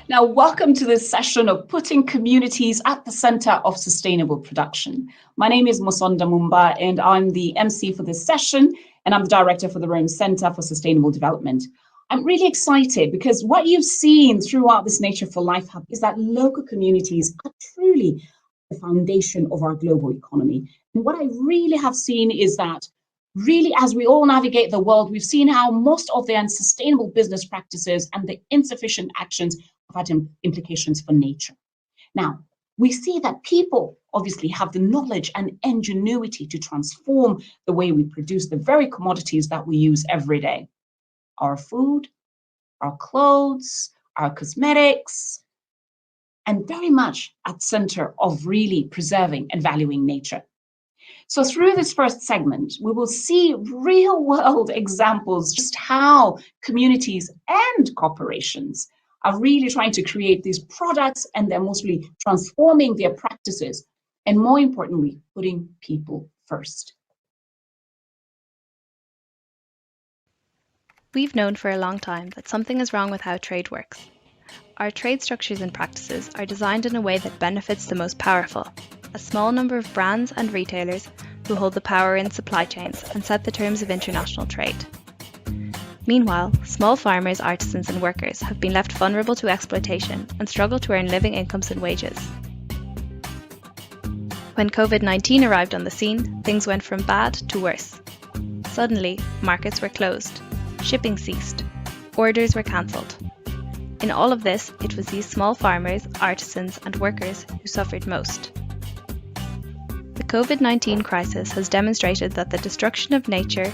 Now, welcome to this session of putting communities at the center of sustainable production. My name is Musonda Mumba, and I'm the MC for this session, and I'm the director for the Rome Center for Sustainable Development. I'm really excited because what you've seen throughout this Nature for Life Hub is that local communities are truly the foundation of our global economy. And what I really have seen is that really, as we all navigate the world, we've seen how most of the unsustainable business practices and the insufficient actions have had implications for nature. Now, we see that people obviously have the knowledge and ingenuity to transform the way we produce the very commodities that we use every day. Our food, our clothes, our cosmetics, and very much at center of really preserving and valuing nature. So through this first segment, we will see real world examples just how communities and corporations are really trying to create these products, and they're mostly transforming their practices and, more importantly, putting people first. We've known for a long time that something is wrong with how trade works. Our trade structures and practices are designed in a way that benefits the most powerful, a small number of brands and retailers who hold the power in supply chains and set the terms of international trade. Meanwhile, small farmers, artisans and workers have been left vulnerable to exploitation and struggle to earn living incomes and wages. When COVID-19 arrived on the scene, things went from bad to worse. Suddenly, markets were closed, shipping ceased, orders were cancelled. In all of this, it was these small farmers, artisans and workers who suffered most. The COVID-19 crisis has demonstrated that the destruction of nature,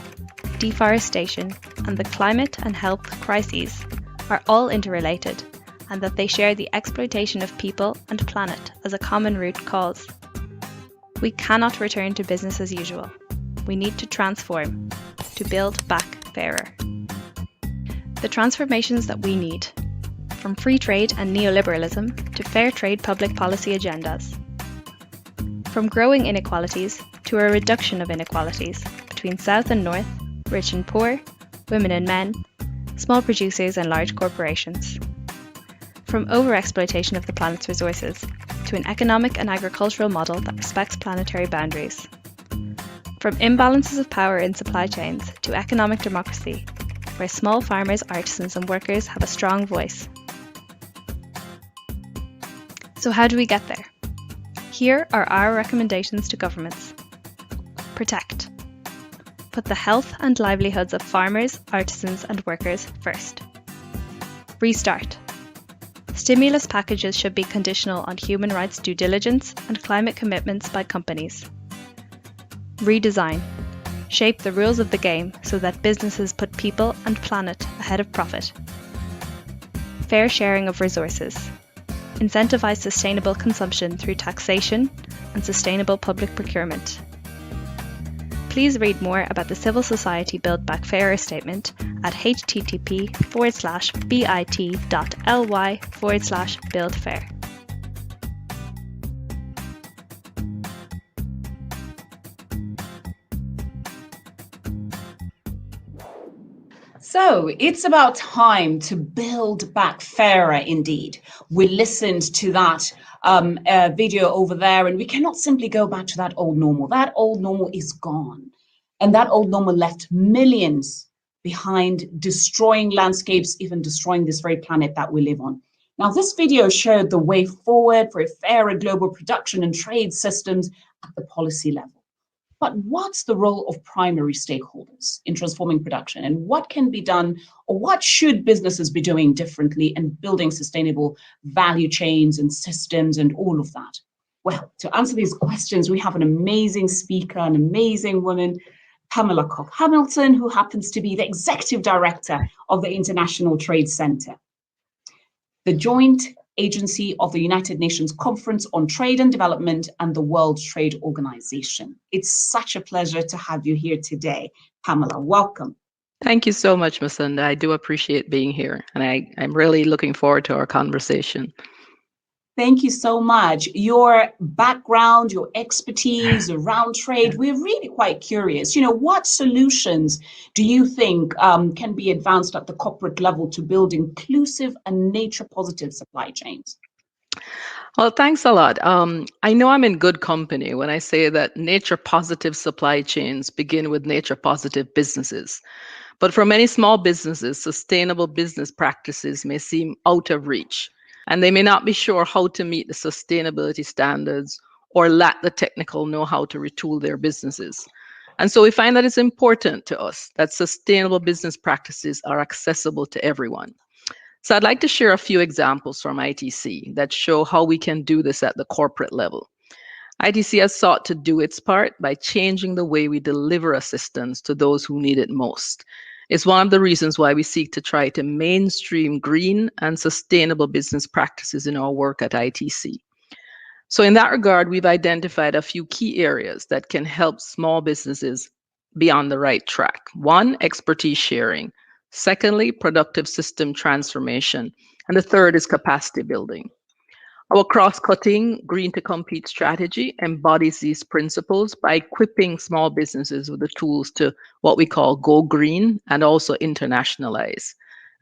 deforestation, and the climate and health crises are all interrelated, and that they share the exploitation of people and planet as a common root cause. We cannot return to business as usual. We need to transform, to build back fairer. The transformations that we need, from free trade and neoliberalism to fair trade public policy agendas. From growing inequalities to a reduction of inequalities between South and North, rich and poor, women and men, small producers and large corporations. From overexploitation of the planet's resources to an economic and agricultural model that respects planetary boundaries. From imbalances of power in supply chains to economic democracy, where small farmers, artisans and workers have a strong voice. So how do we get there? Here are our recommendations to governments. Protect. Put the health and livelihoods of farmers, artisans and workers first. Restart. Stimulus packages should be conditional on human rights due diligence and climate commitments by companies. Redesign. Shape the rules of the game so that businesses put people and planet ahead of profit. Fair sharing of resources. Incentivize sustainable consumption through taxation and sustainable public procurement. Please read more about the Civil Society Build Back Fairer statement at http:/bit.ly/buildfair. So it's about time to build back fairer indeed. We listened to that video over there, and we cannot simply go back to that old normal. That old normal is gone. And that old normal left millions behind, destroying landscapes, even destroying this very planet that we live on. Now, this video showed the way forward for a fairer global production and trade systems at the policy level. But what's the role of primary stakeholders in transforming production, and what can be done, or what should businesses be doing differently in building sustainable value chains and systems and all of that? Well, to answer these questions, we have an amazing speaker, an amazing woman, Pamela Koch-Hamilton, who happens to be the executive director of the International Trade Center, the joint agency of the United Nations Conference on Trade and Development and the World Trade Organization. It's such a pleasure to have you here today. Pamela, welcome. Thank you so much, Musonda. I do appreciate being here, and I'm really looking forward to our conversation. Thank you so much. Your background, your expertise around trade, we're really quite curious. What solutions do you think can be advanced at the corporate level to build inclusive and nature positive supply chains? Well, thanks a lot. I know I'm in good company when I say that nature positive supply chains begin with nature positive businesses. But for many small businesses, sustainable business practices may seem out of reach, and they may not be sure how to meet the sustainability standards or lack the technical know-how to retool their businesses. And so we find that it's important to us that sustainable business practices are accessible to everyone. So I'd like to share a few examples from ITC that show how we can do this at the corporate level. ITC has sought to do its part by changing the way we deliver assistance to those who need it most. It's one of the reasons why we seek to try to mainstream green and sustainable business practices in our work at ITC. So in that regard, we've identified a few key areas that can help small businesses be on the right track. One, expertise sharing. Secondly, productive system transformation. And the third is capacity building. Our cross-cutting Green to Compete strategy embodies these principles by equipping small businesses with the tools to what we call go green and also internationalize.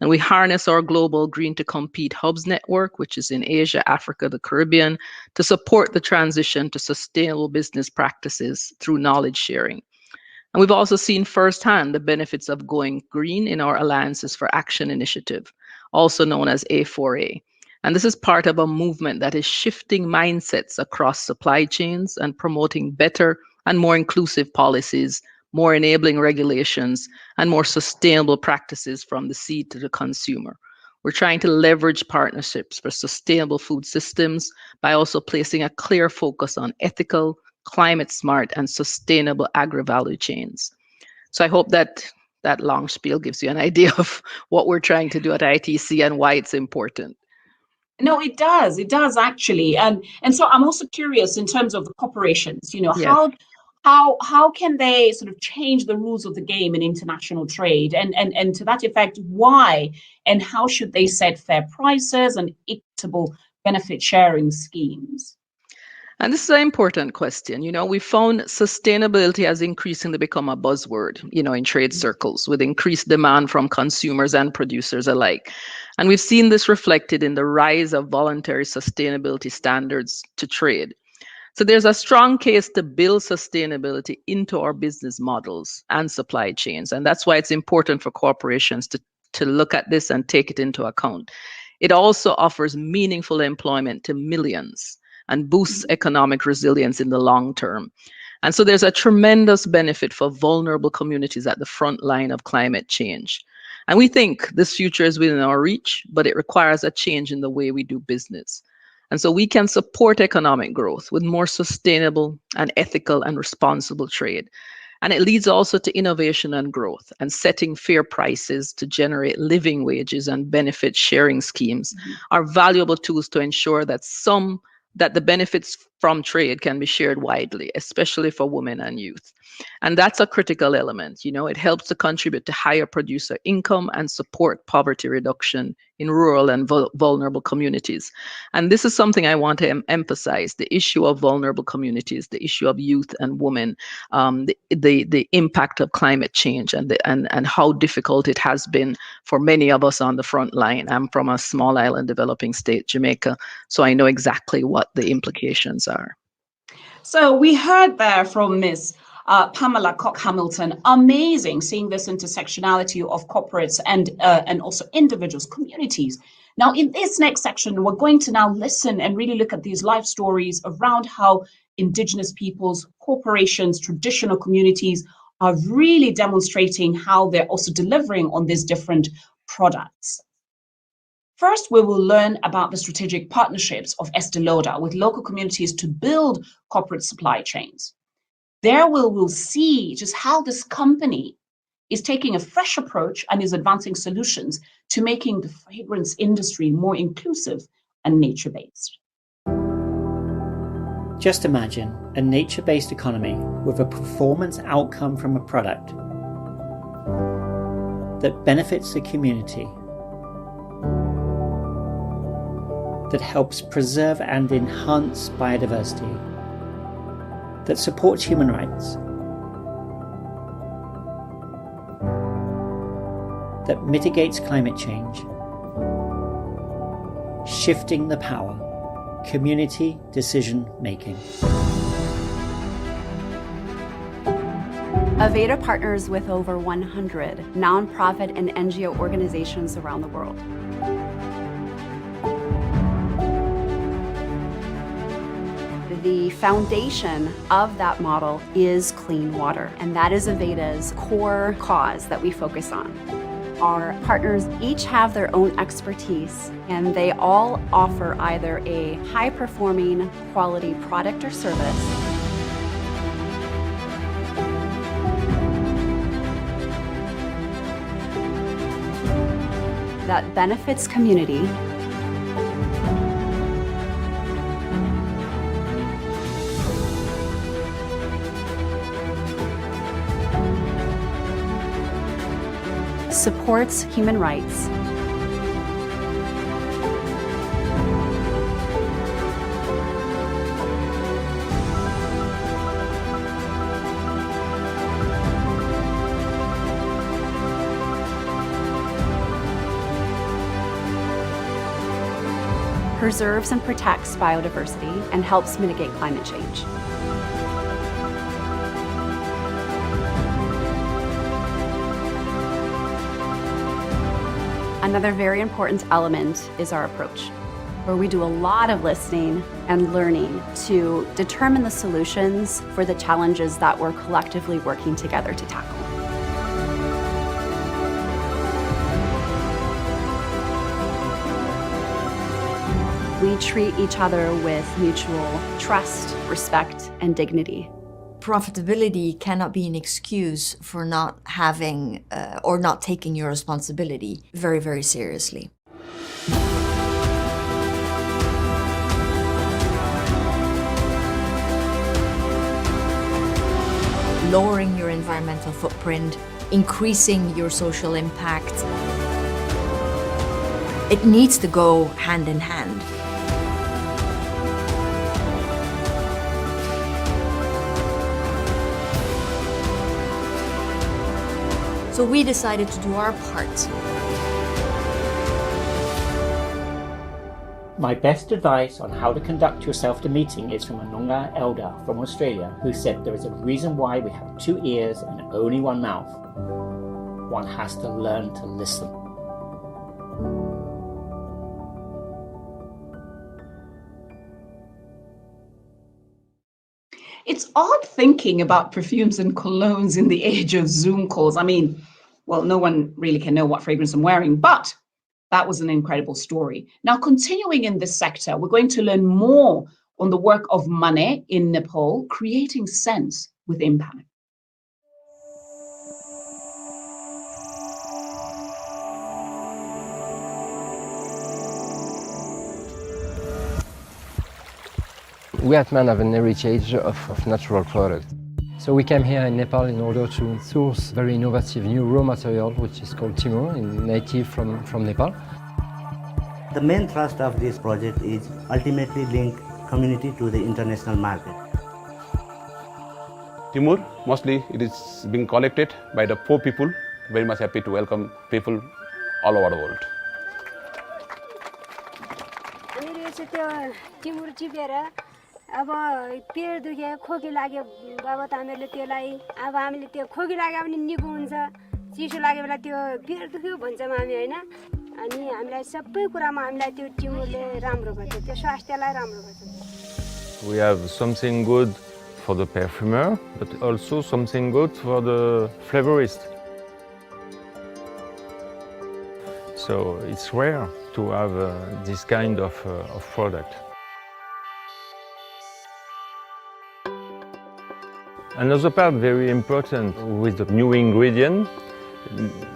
And we harness our global Green to Compete hubs network, which is in Asia, Africa, the Caribbean, to support the transition to sustainable business practices through knowledge sharing. And we've also seen firsthand the benefits of going green in our Alliances for Action initiative, also known as A4A. And this is part of a movement that is shifting mindsets across supply chains and promoting better and more inclusive policies, more enabling regulations, and more sustainable practices from the seed to the consumer. We're trying to leverage partnerships for sustainable food systems by also placing a clear focus on ethical, climate smart, and sustainable agri-value chains. So I hope that that long spiel gives you an idea of what we're trying to do at ITC and why it's important. No, it does. It does actually. And so I'm also curious in terms of the corporations, Yes. how can they sort of change the rules of the game in international trade? And to that effect, why and how should they set fair prices and equitable benefit sharing schemes? And this is an important question. We found sustainability has increasingly become a buzzword, in trade circles with increased demand from consumers and producers alike. And we've seen this reflected in the rise of voluntary sustainability standards to trade. So there's a strong case to build sustainability into our business models and supply chains. And that's why it's important for corporations to look at this and take it into account. It also offers meaningful employment to millions and boosts economic resilience in the long term. And so there's a tremendous benefit for vulnerable communities at the front line of climate change. And we think this future is within our reach, but it requires a change in the way we do business. And so we can support economic growth with more sustainable and ethical and responsible trade. And it leads also to innovation and growth, and setting fair prices to generate living wages and benefit sharing schemes are valuable tools to ensure that the benefits from trade can be shared widely, especially for women and youth. And that's a critical element. It helps to contribute to higher producer income and support poverty reduction in rural and vulnerable communities. And this is something I want to emphasize: the issue of vulnerable communities, the issue of youth and women, the impact of climate change, and how difficult it has been for many of us on the front line. I'm from a small island developing state, Jamaica, so I know exactly what the implications are. So we heard there from Ms. Pamela Cock-Hamilton. Amazing seeing this intersectionality of corporates and also individuals, communities. Now, in this next section, we're going to now listen and really look at these life stories around how Indigenous peoples, corporations, traditional communities are really demonstrating how they're also delivering on these different products. First, we will learn about the strategic partnerships of Estée Lauder with local communities to build corporate supply chains. There we will see just how this company is taking a fresh approach and is advancing solutions to making the fragrance industry more inclusive and nature-based. Just imagine a nature-based economy with a performance outcome from a product that benefits the community. that helps preserve and enhance biodiversity, that supports human rights, that mitigates climate change, shifting the power, community decision making. Aveda partners with over 100 nonprofit and NGO organizations around the world. The foundation of that model is clean water, and that is Aveda's core cause that we focus on. Our partners each have their own expertise, and they all offer either a high-performing quality product or service that benefits community supports human rights preserves and protects biodiversity and helps mitigate climate change. Another very important element is our approach, where we do a lot of listening and learning to determine the solutions for the challenges that we're collectively working together to tackle. We treat each other with mutual trust, respect, and dignity. Profitability cannot be an excuse for not having or not taking your responsibility very, very seriously. Lowering your environmental footprint, increasing your social impact, it needs to go hand in hand. So we decided to do our part. My best advice on how to conduct yourself at a meeting is from a Noongar elder from Australia who said there is a reason why we have 2 ears and only 1 mouth. One has to learn to listen. It's odd thinking about perfumes and colognes in the age of Zoom calls. I mean, well, no one really can know what fragrance I'm wearing, but that was an incredible story. Now, continuing in this sector, we're going to learn more on the work of Mane in Nepal, creating sense with impact. We at MAN have an heritage of natural products. So we came here in Nepal in order to source very innovative new raw material, which is called timur, native from Nepal. The main thrust of this project is ultimately link community to the international market. Timur, mostly it is being collected by the poor people. Very much happy to welcome people all over the world. अब पेट दुखे खोकी लाग्यो बाबत हामीहरूले त्यसलाई अब हामीले त्यो खोकी लाग्यो भने निको हुन्छ चिसो लाग्यो बेला त्यो पेट दुख्यो भन्छौँ हामी हैन अनि हामीलाई सबै कुरामा हामीलाई त्यो टिमुरले राम्रो गर्छ त्यो स्वास्थ्यलाई राम्रो गर्छ. We have something good for the perfumer but also something good for the flavorist. So it's rare to have this kind of product. Another part very important with the new ingredient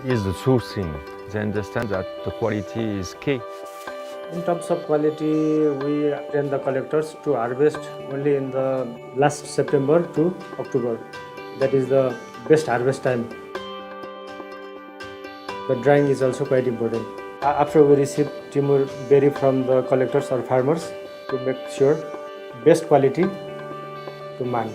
is the sourcing. They understand that the quality is key. In terms of quality, we train the collectors to harvest only in the last September to October. That is the best harvest time. The drying is also quite important. After we receive Timur berry from the collectors or farmers to make sure best quality to man.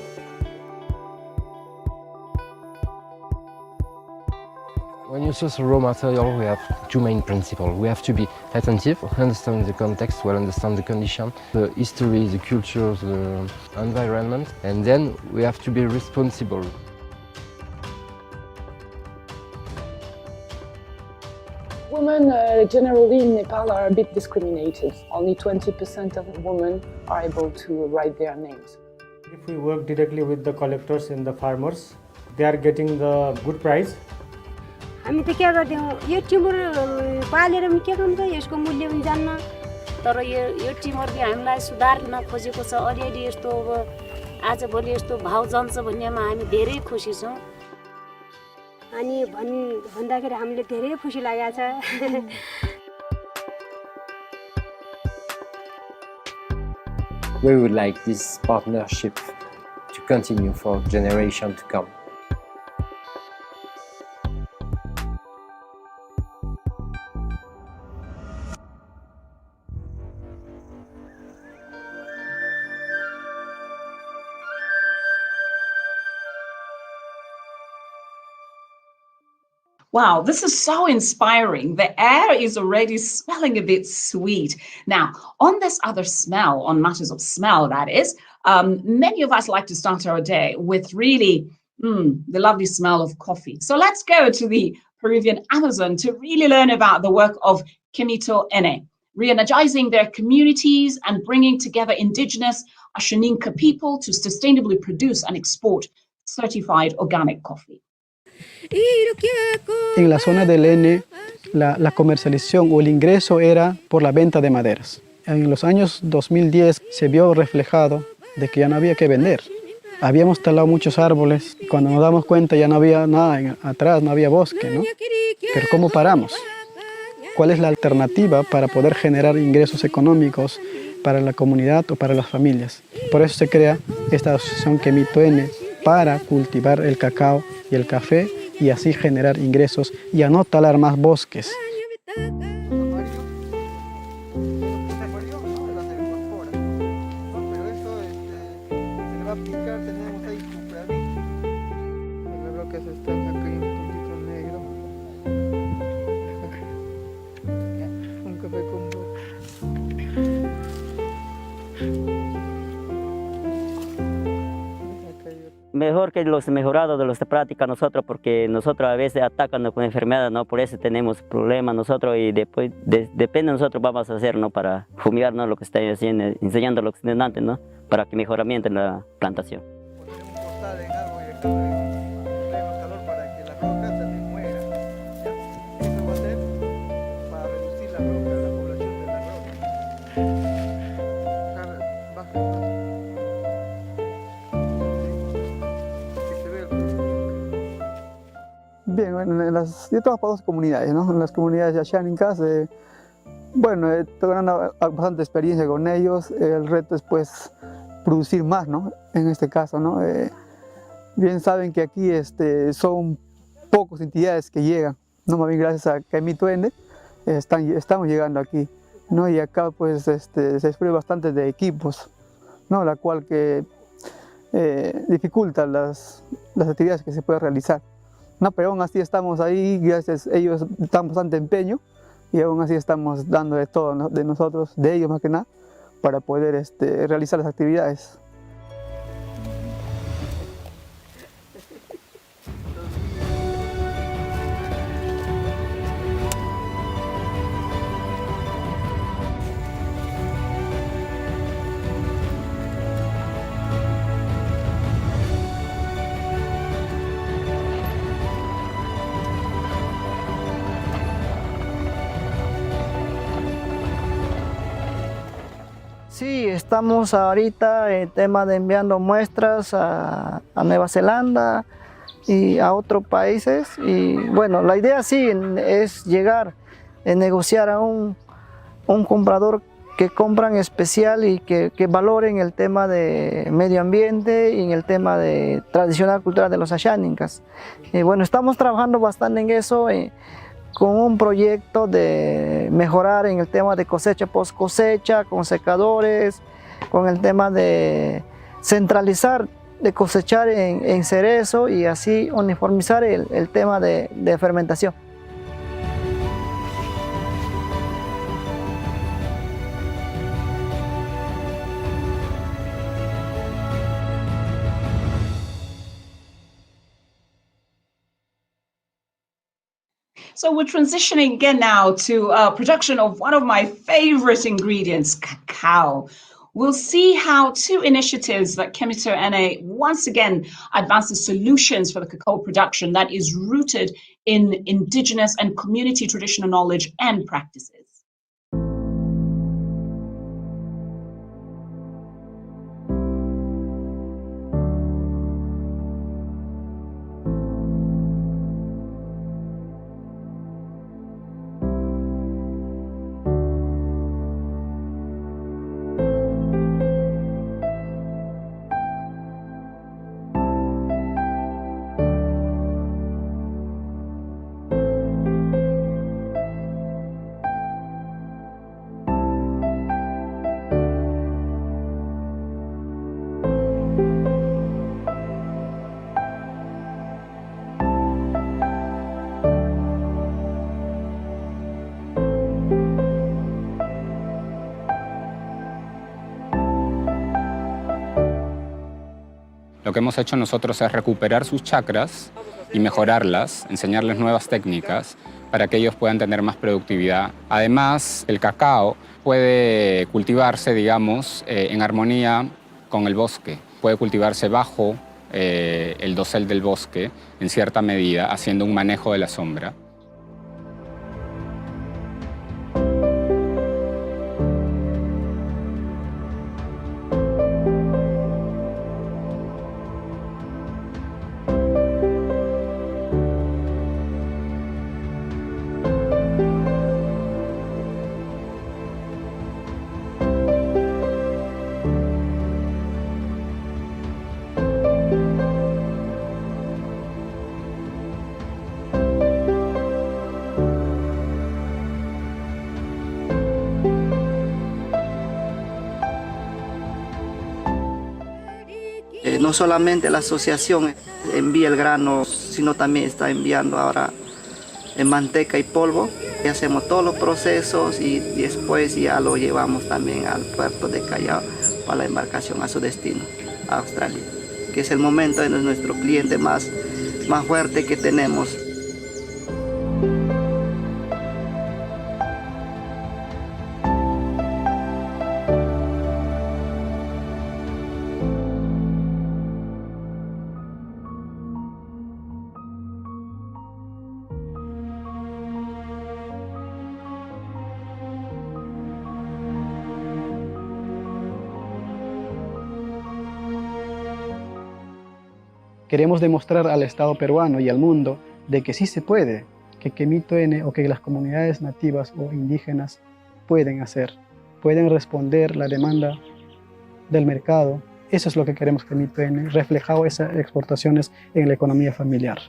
When you source a raw material, we have two main principles. We have to be attentive, understand the context, well understand the condition, the history, the culture, the environment, and then we have to be responsible. Women generally in Nepal are a bit discriminated. Only 20% of women are able to write their names. If we work directly with the collectors and the farmers, they are getting the good price. हामी त के गर्दियौँ यो टिमुर पालेर पनि के गर्नु त यसको मूल्य पनि जान्न तर यो टिमुरले हामीलाई सुधार्न खोजेको छ अलिअलि यस्तो अब आजभोलि यस्तो भाउ जान्छ भन्नेमा हामी धेरै खुसी छौँ अनि भन्दाखेरि हामीले धेरै खुसी लागेको छ We would like this partnership to continue for generations to come. Wow, this is so inspiring. The air is already smelling a bit sweet. Now, on this other smell, on matters of smell, that is, many of us like to start our day with really the lovely smell of coffee. So let's go to the Peruvian Amazon to really learn about the work of Quemito Ene, re-energizing their communities and bringing together indigenous Ashaninka people to sustainably produce and export certified organic coffee. En la zona del N, la comercialización o el ingreso era por la venta de maderas. En los años 2010 se vio reflejado de que ya no había que vender. Habíamos talado muchos árboles y cuando nos damos cuenta ya no había nada atrás, no había bosque, ¿no? Pero ¿cómo paramos? ¿Cuál es la alternativa para poder generar ingresos económicos para la comunidad o para las familias? Por eso se crea esta asociación Quemito N para cultivar el cacao y el café y así generar ingresos y a no talar más bosques. Mejor que los mejorados de los de práctica nosotros, porque nosotros a veces atacan con enfermedades, ¿no? Por eso tenemos problemas nosotros y después depende de nosotros vamos a hacer, ¿no? Para fumigar, ¿no? Lo que está haciendo, enseñando a los estudiantes, ¿no? Para que mejoramiento en la plantación. Bien, bueno, yo trabajo para dos comunidades, ¿no? En las comunidades yashánicas, bueno, tengo bastante experiencia con ellos. El reto es, pues, producir más, ¿no? En este caso, ¿no? Bien saben que aquí son pocas entidades que llegan, ¿no? Más bien gracias a Quemito Ene estamos llegando aquí, ¿no? Y acá, pues, se dispone bastante de equipos, ¿no? La cual que dificulta las actividades que se pueden realizar. No, pero aún así estamos ahí, gracias a ellos dan bastante empeño y aún así estamos dando de todo, ¿no? De nosotros, de ellos más que nada, para poder realizar las actividades. Sí, estamos ahorita en tema de enviando muestras a Nueva Zelanda y a otros países. Y bueno, la idea sí es llegar a negociar a un comprador que compran especial y que valoren el tema de medio ambiente y en el tema de tradicional cultural de los asháninkas. Bueno, estamos trabajando bastante en eso. con un proyecto de mejorar en el tema de cosecha post cosecha, con secadores, con el tema de centralizar, de cosechar en cerezo y así uniformizar el tema de fermentación. So we're transitioning again now to production of one of my favorite ingredients, cacao. We'll see how two initiatives like Kemito NA once again advances solutions for the cacao production that is rooted in indigenous and community traditional knowledge and practices. Lo que hemos hecho nosotros es recuperar sus chakras y mejorarlas, enseñarles nuevas técnicas para que ellos puedan tener más productividad. Además, el cacao puede cultivarse, digamos, en armonía con el bosque. Puede cultivarse bajo el dosel del bosque, en cierta medida, haciendo un manejo de la sombra. No solamente la asociación envía el grano, sino también está enviando ahora en manteca y polvo. Y hacemos todos los procesos y después ya lo llevamos también al puerto de Callao para la embarcación a su destino, a Australia, que es el momento de nuestro cliente más fuerte que tenemos. Queremos demostrar al Estado peruano y al mundo de que sí se puede, que Kemito N o que las comunidades nativas o indígenas pueden hacer, pueden responder la demanda del mercado. Eso es lo que queremos Kemito N, reflejado esas exportaciones en la economía familiar.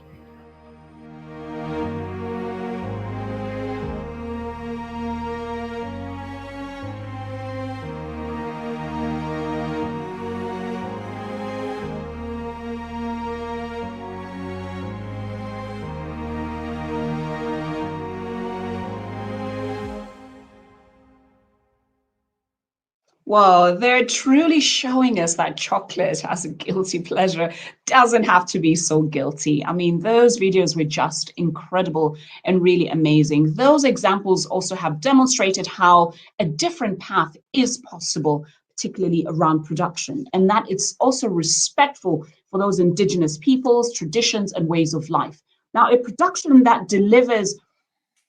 Wow, they're truly showing us that chocolate as a guilty pleasure doesn't have to be so guilty. I mean, those videos were just incredible and really amazing. Those examples also have demonstrated how a different path is possible, particularly around production, and that it's also respectful for those indigenous peoples, traditions, and ways of life. Now, a production that delivers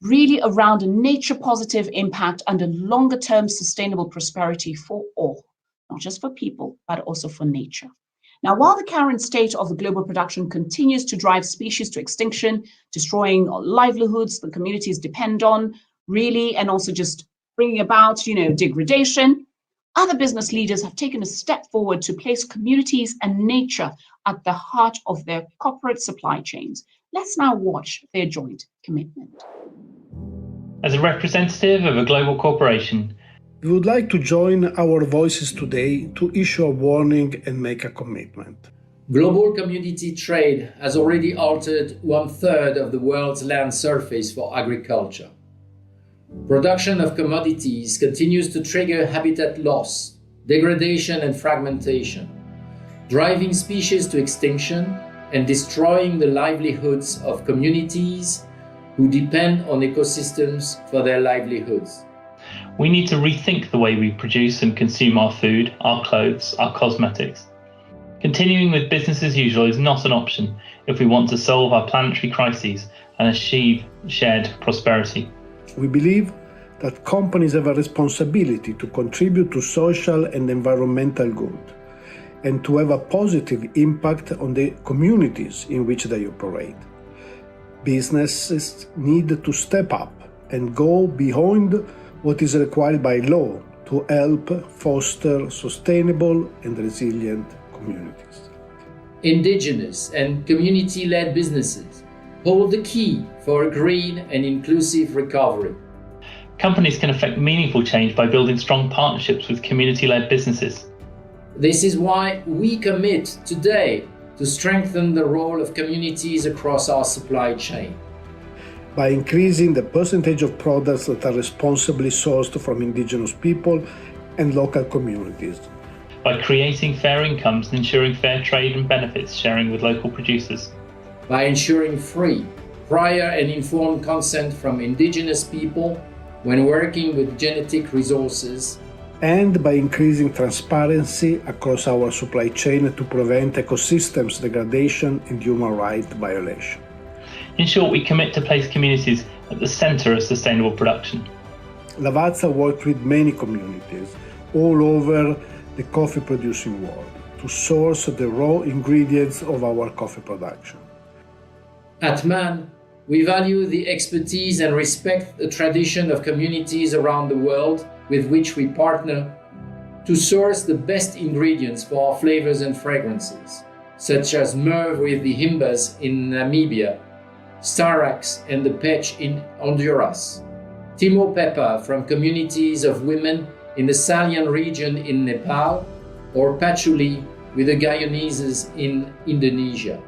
really around a nature positive impact and a longer term sustainable prosperity for all, not just for people, but also for nature. Now, while the current state of the global production continues to drive species to extinction, destroying livelihoods the communities depend on, really, and also just bringing about, degradation, other business leaders have taken a step forward to place communities and nature at the heart of their corporate supply chains. Let's now watch their joint commitment. As a representative of a global corporation, we would like to join our voices today to issue a warning and make a commitment. Global commodity trade has already altered 1/3 of the world's land surface for agriculture. Production of commodities continues to trigger habitat loss, degradation and fragmentation, driving species to extinction and destroying the livelihoods of communities who depend on ecosystems for their livelihoods. We need to rethink the way we produce and consume our food, our clothes, our cosmetics. Continuing with business as usual is not an option if we want to solve our planetary crises and achieve shared prosperity. We believe that companies have a responsibility to contribute to social and environmental good and to have a positive impact on the communities in which they operate. Businesses need to step up and go beyond what is required by law to help foster sustainable and resilient communities. Indigenous and community-led businesses hold the key for a green and inclusive recovery. Companies can effect meaningful change by building strong partnerships with community-led businesses. This is why we commit today to strengthen the role of communities across our supply chain. By increasing the percentage of products that are responsibly sourced from indigenous people and local communities. By creating fair incomes and ensuring fair trade and benefits sharing with local producers. By ensuring free, prior and informed consent from indigenous people when working with genetic resources. And by increasing transparency across our supply chain to prevent ecosystems degradation and human rights violation. In short, we commit to place communities at the centre of sustainable production. Lavazza worked with many communities all over the coffee producing world to source the raw ingredients of our coffee production. At MAN, we value the expertise and respect the tradition of communities around the world with which we partner to source the best ingredients for our flavors and fragrances, such as myrrh with the himbas in Namibia, Starax and the Pech in Honduras, Timo pepper from communities of women in the Salian region in Nepal, or patchouli with the Guyaneses in Indonesia.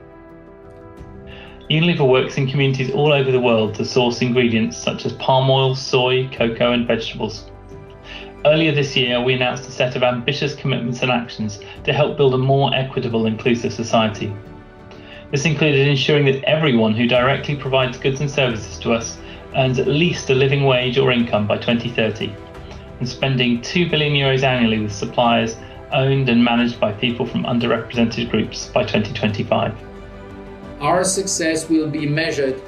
Unilever works in communities all over the world to source ingredients such as palm oil, soy, cocoa and vegetables. Earlier this year, we announced a set of ambitious commitments and actions to help build a more equitable, inclusive society. This included ensuring that everyone who directly provides goods and services to us earns at least a living wage or income by 2030, and spending €2 billion annually with suppliers owned and managed by people from underrepresented groups by 2025. Our success will be measured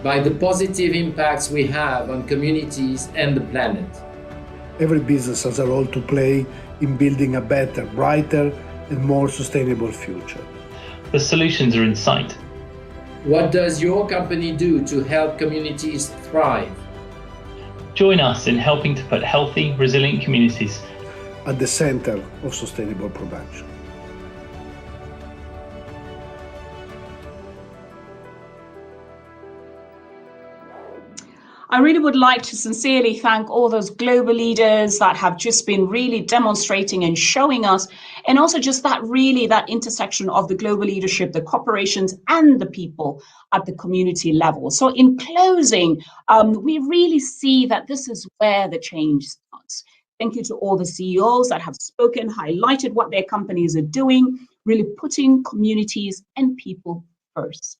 by the positive impacts we have on communities and the planet. Every business has a role to play in building a better, brighter, and more sustainable future. The solutions are in sight. What does your company do to help communities thrive? Join us in helping to put healthy, resilient communities at the center of sustainable production. I really would like to sincerely thank all those global leaders that have just been really demonstrating and showing us, and also just that intersection of the global leadership, the corporations and the people at the community level. So in closing, we really see that this is where the change starts. Thank you to all the CEOs that have spoken, highlighted what their companies are doing, really putting communities and people first.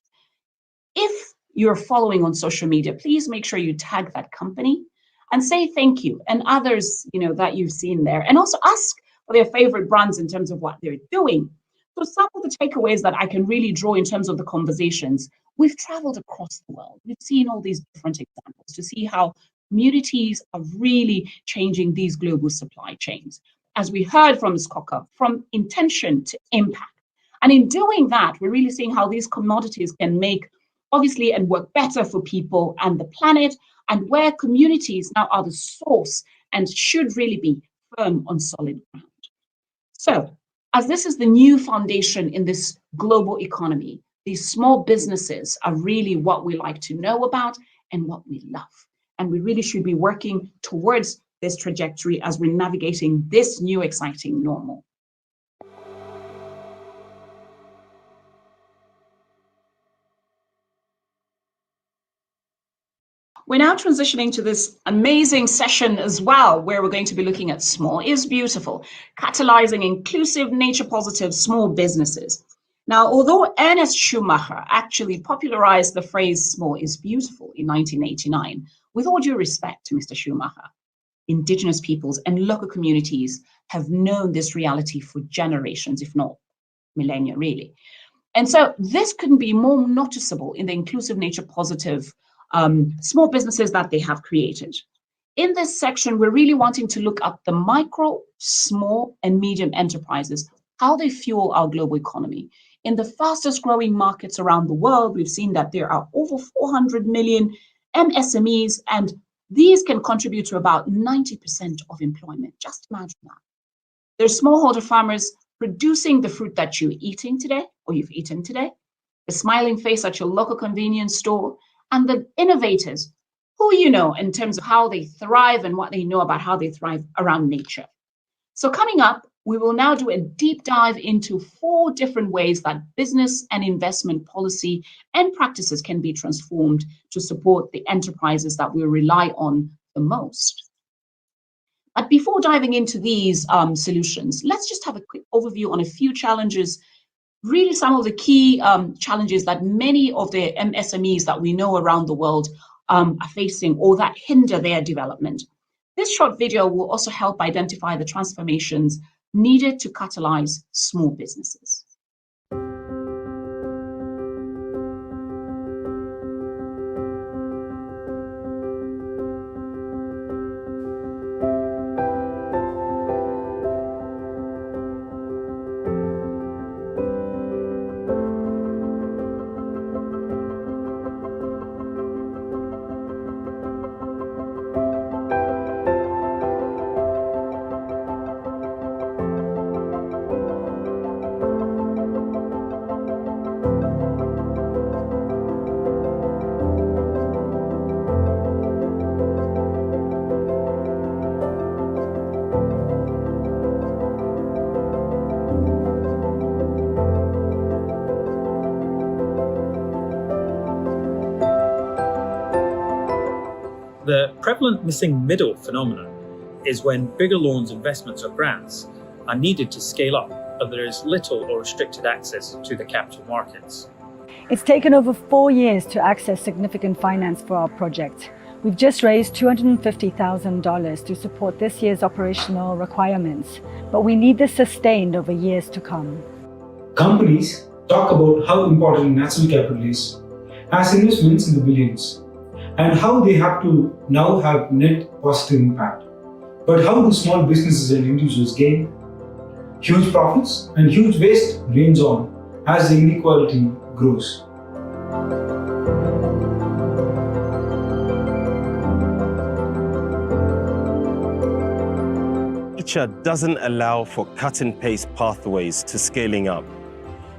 If you're following on social media, please make sure you tag that company and say thank you, and others, that you've seen there, and also ask for their favorite brands in terms of what they're doing. So some of the takeaways that I can really draw in terms of the conversations, we've traveled across the world. We've seen all these different examples to see how communities are really changing these global supply chains. As we heard from Ms. Cocker, from intention to impact. And in doing that, we're really seeing how these commodities can make obviously and work better for people and the planet, and where communities now are the source and should really be firm on solid ground. So, as this is the new foundation in this global economy, these small businesses are really what we like to know about and what we love. And we really should be working towards this trajectory as we're navigating this new exciting normal. We're now transitioning to this amazing session as well, where we're going to be looking at Small is Beautiful, catalyzing inclusive, nature-positive small businesses. Now, although Ernest Schumacher actually popularized the phrase small is beautiful in 1989, with all due respect to Mr. Schumacher, Indigenous peoples and local communities have known this reality for generations, if not millennia, really. And so this couldn't be more noticeable in the inclusive, nature-positive small businesses that they have created. In this section, we're really wanting to look at the micro, small, and medium enterprises, how they fuel our global economy. In the fastest growing markets around the world, we've seen that there are over 400 million MSMEs, and these can contribute to about 90% of employment. Just imagine that. There's smallholder farmers producing the fruit that you're eating today, or you've eaten today, the smiling face at your local convenience store, and the innovators who you know in terms of how they thrive and what they know about how they thrive around nature. So coming up, we will now do a deep dive into 4 different ways that business and investment policy and practices can be transformed to support the enterprises that we rely on the most. But before diving into these solutions, let's just have a quick overview on a few challenges, really some of the key challenges that many of the MSMEs that we know around the world are facing or that hinder their development. This short video will also help identify the transformations needed to catalyze small businesses. The prevalent missing middle phenomenon is when bigger loans, investments or grants are needed to scale up, but there is little or restricted access to the capital markets. It's taken over 4 years to access significant finance for our project. We've just raised $250,000 to support this year's operational requirements, but we need this sustained over years to come. Companies talk about how important natural capital is as investments in the billions, and how they have to now have net positive impact. But how do small businesses and individuals gain? Huge profits and huge waste reigns on as the inequality grows. Culture doesn't allow for cut-and-paste pathways to scaling up.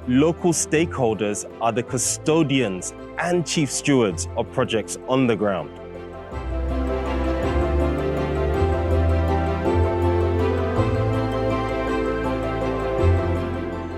Local stakeholders are the custodians and chief stewards of projects on the ground.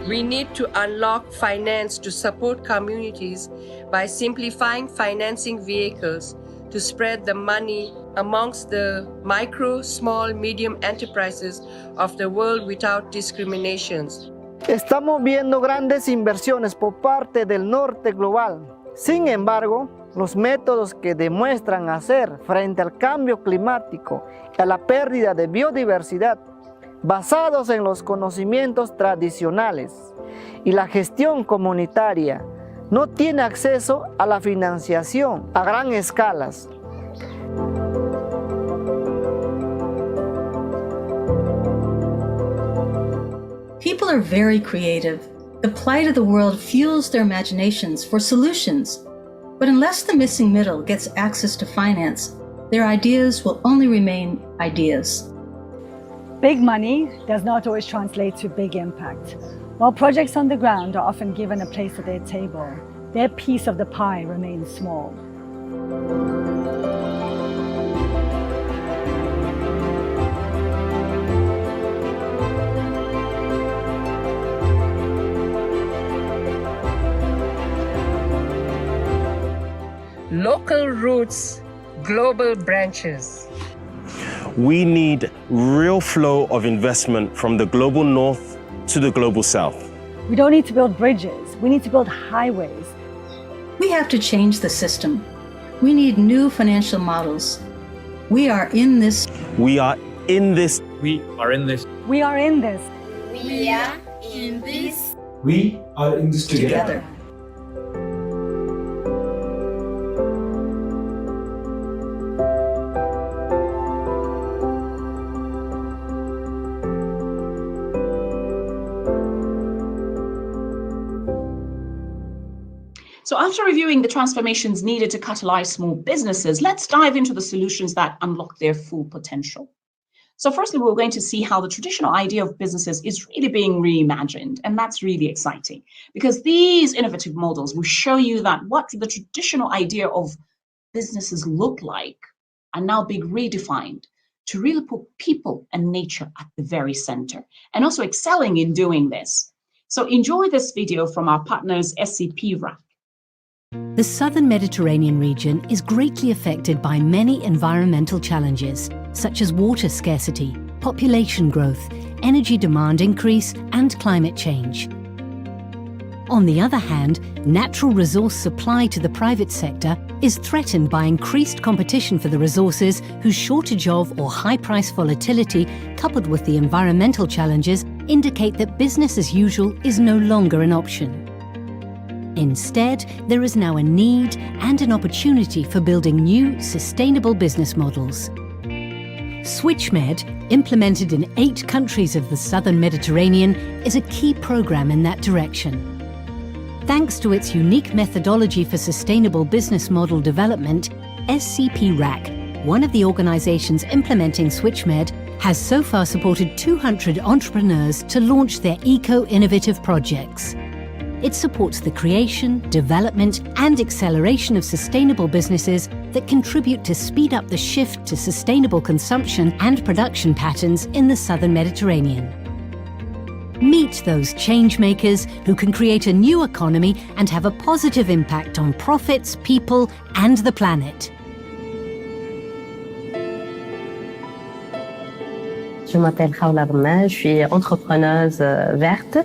We need to unlock finance to support communities by simplifying financing vehicles to spread the money amongst the micro, small, medium enterprises of the world without discriminations. Estamos viendo grandes inversiones por parte del norte global. Sin embargo, los métodos que demuestran hacer frente al cambio climático y a la pérdida de biodiversidad, basados en los conocimientos tradicionales y la gestión comunitaria, no tiene acceso a la financiación a gran escala. People are very creative. The plight of the world fuels their imaginations for solutions. But unless the missing middle gets access to finance, their ideas will only remain ideas. Big money does not always translate to big impact. While projects on the ground are often given a place at their table, their piece of the pie remains small. roots, global branches. We need real flow of investment from the global north to the global south. We don't need to build bridges, we need to build highways. We have to change the system. We need new financial models. We are in this. We are in this. We are in this. We are in this. We are in this. We are in this together. So after reviewing the transformations needed to catalyze small businesses, let's dive into the solutions that unlock their full potential. So firstly, we're going to see how the traditional idea of businesses is really being reimagined. And that's really exciting because these innovative models will show you that what the traditional idea of businesses look like are now being redefined to really put people and nature at the very center and also excelling in doing this. So enjoy this video from our partners, SCP RAC. The southern Mediterranean region is greatly affected by many environmental challenges, such as water scarcity, population growth, energy demand increase, and climate change. On the other hand, natural resource supply to the private sector is threatened by increased competition for the resources whose shortage of or high price volatility, coupled with the environmental challenges, indicate that business as usual is no longer an option. Instead, there is now a need and an opportunity for building new, sustainable business models. SwitchMed, implemented in 8 countries of the southern Mediterranean, is a key program in that direction. Thanks to its unique methodology for sustainable business model development, SCP RAC, one of the organizations implementing SwitchMed, has so far supported 200 entrepreneurs to launch their eco-innovative projects. It supports the creation, development, and acceleration of sustainable businesses that contribute to speed up the shift to sustainable consumption and production patterns in the southern Mediterranean. Meet those change makers who can create a new economy and have a positive impact on profits, people, and the planet. Je m'appelle Khawla Rma, je suis entrepreneuse verte.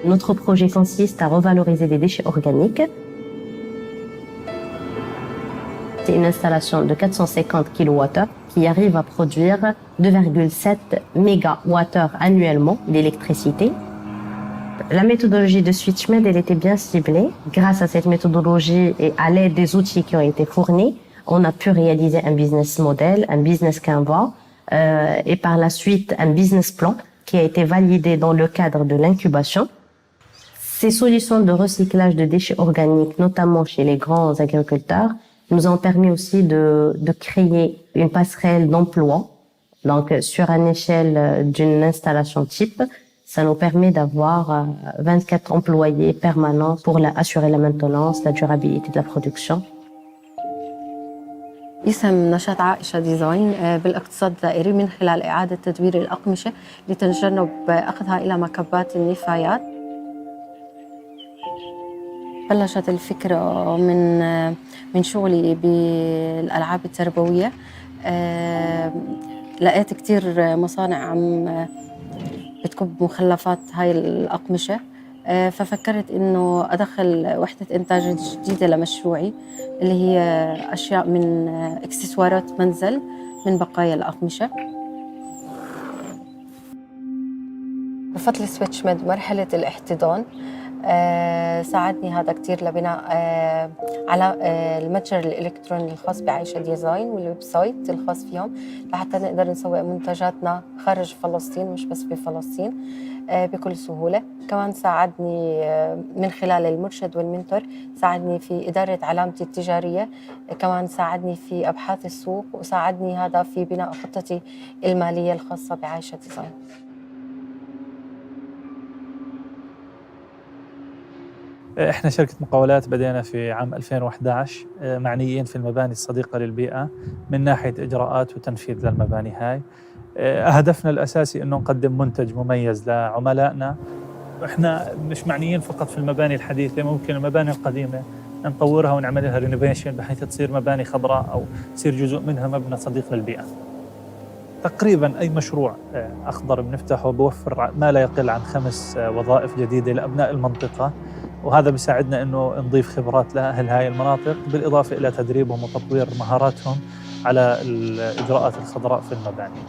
Notre projet consiste à revaloriser les déchets organiques. C'est une installation de 450 kWh qui arrive à produire 2,7 MWh annuellement d'électricité. La méthodologie de SwitchMed, elle était bien ciblée. Grâce à cette méthodologie et à l'aide des outils qui ont été fournis, on a pu réaliser un business model, un business canvas et par la suite un business plan qui a été validé dans le cadre de l'incubation. Ces solutions de recyclage de déchets organiques, notamment chez les grands agriculteurs, nous ont permis aussi de créer une passerelle d'emploi. Donc, sur une échelle d'une installation type, ça nous permet d'avoir 24 employés permanents pour assurer la maintenance, la durabilité de la production. يسهم نشاط عائشة ديزاين بالاقتصاد الدائري من خلال إعادة تدوير الأقمشة لتجنب أخذها إلى مكبات النفايات. بلشت الفكرة من شغلي بالألعاب التربوية. لقيت كتير مصانع عم بتكب مخلفات هاي الأقمشة، ففكرت إنه أدخل وحدة إنتاج جديدة لمشروعي اللي هي أشياء من إكسسوارات منزل من بقايا الأقمشة. بفضل SwitchMed مرحلة الاحتضان ساعدني هذا كتير لبناء على المتجر الإلكتروني الخاص بعائشة ديزاين والويب سايت الخاص فيهم لحتى نقدر نسوق منتجاتنا خارج فلسطين مش بس بفلسطين بكل سهولة. كمان ساعدني من خلال المرشد والمنتور، ساعدني في إدارة علامتي التجارية، كمان ساعدني في أبحاث السوق، وساعدني هذا في بناء خطتي المالية الخاصة بعائشة ديزاين. احنا شركة مقاولات بدينا في عام 2011 معنيين في المباني الصديقة للبيئة من ناحية إجراءات وتنفيذ للمباني هاي. هدفنا الأساسي أنه نقدم منتج مميز لعملائنا. احنا مش معنيين فقط في المباني الحديثة، ممكن المباني القديمة نطورها ونعمل لها رينوفيشن بحيث تصير مباني خضراء أو تصير جزء منها مبنى صديق للبيئة. تقريبا أي مشروع أخضر بنفتحه بوفر ما لا يقل عن 5 وظائف جديدة لأبناء المنطقة، وهذا بيساعدنا أنه نضيف خبرات لأهل هاي المناطق بالإضافة إلى تدريبهم وتطوير مهاراتهم على الإجراءات الخضراء في المباني.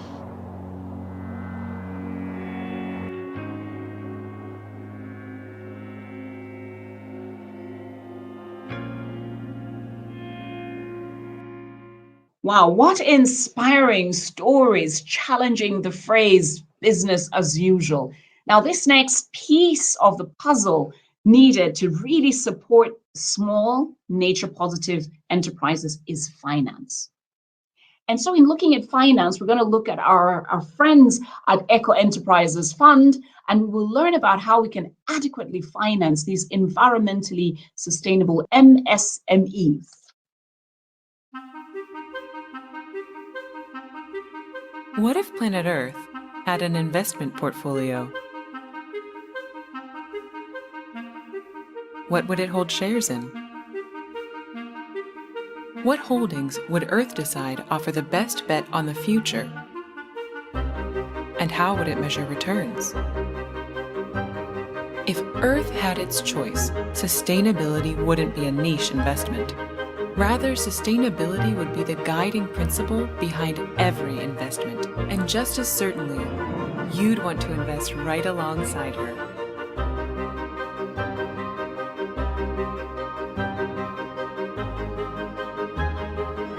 Wow, what inspiring stories challenging the phrase business as usual. Now, this next piece of the puzzle needed to really support small, nature-positive enterprises is finance. And so in looking at finance, we're going to look at our friends at Eco Enterprises Fund, and we will learn about how we can adequately finance these environmentally sustainable MSMEs. What if Planet Earth had an investment portfolio? What would it hold shares in? What holdings would Earth decide offer the best bet on the future? And how would it measure returns? If Earth had its choice, sustainability wouldn't be a niche investment. Rather, sustainability would be the guiding principle behind every investment. And just as certainly, you'd want to invest right alongside her.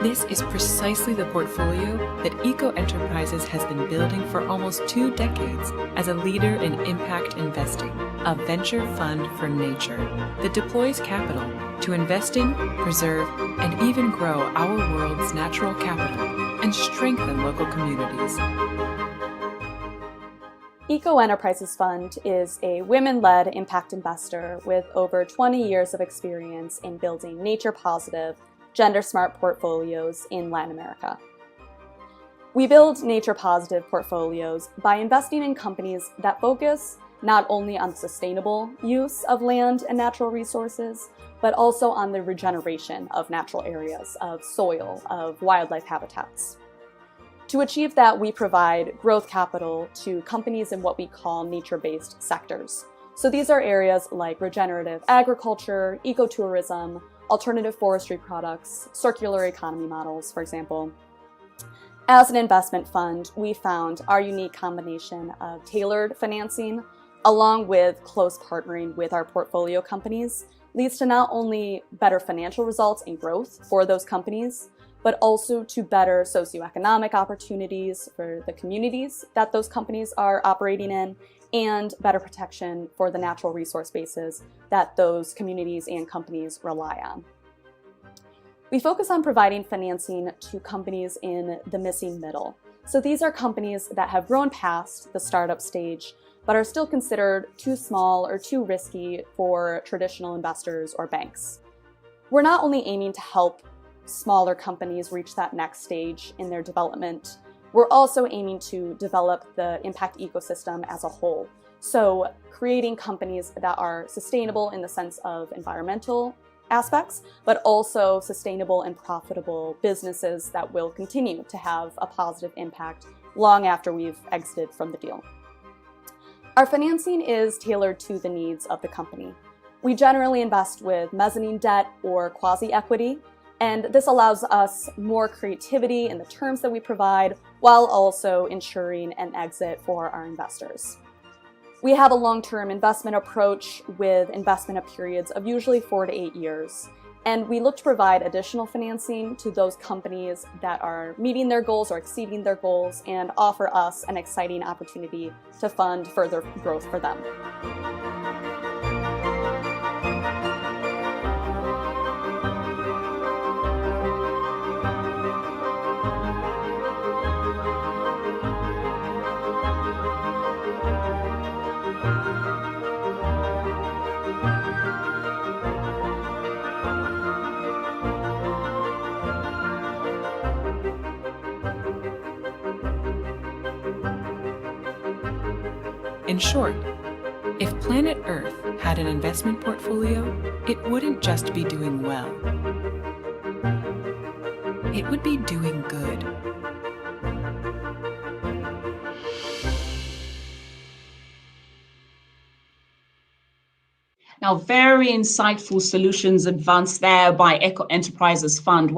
This is precisely the portfolio that Eco Enterprises has been building for almost 2 decades as a leader in impact investing, a venture fund for nature that deploys capital to invest in, preserve, and even grow our world's natural capital and strengthen local communities. Eco Enterprises Fund is a women-led impact investor with over 20 years of experience in building nature-positive, gender-smart portfolios in Latin America. We build nature-positive portfolios by investing in companies that focus not only on sustainable use of land and natural resources, but also on the regeneration of natural areas, of soil, of wildlife habitats. To achieve that, we provide growth capital to companies in what we call nature-based sectors. So these are areas like regenerative agriculture, ecotourism, alternative forestry products, circular economy models, for example. As an investment fund, we found our unique combination of tailored financing along with close partnering with our portfolio companies leads to not only better financial results and growth for those companies, but also to better socioeconomic opportunities for the communities that those companies are operating in, and better protection for the natural resource bases that those communities and companies rely on. We focus on providing financing to companies in the missing middle. So these are companies that have grown past the startup stage, but are still considered too small or too risky for traditional investors or banks. We're not only aiming to help smaller companies reach that next stage in their development, we're also aiming to develop the impact ecosystem as a whole. So creating companies that are sustainable in the sense of environmental aspects, but also sustainable and profitable businesses that will continue to have a positive impact long after we've exited from the deal. Our financing is tailored to the needs of the company. We generally invest with mezzanine debt or quasi-equity, and this allows us more creativity in the terms that we provide while also ensuring an exit for our investors. We have a long-term investment approach with investment periods of usually 4 to 8 years, and we look to provide additional financing to those companies that are meeting their goals or exceeding their goals and offer us an exciting opportunity to fund further growth for them. In short, if planet Earth had an investment portfolio, it wouldn't just be doing well. It would be doing good. Now, very insightful solutions advanced there by Eco Enterprises Fund.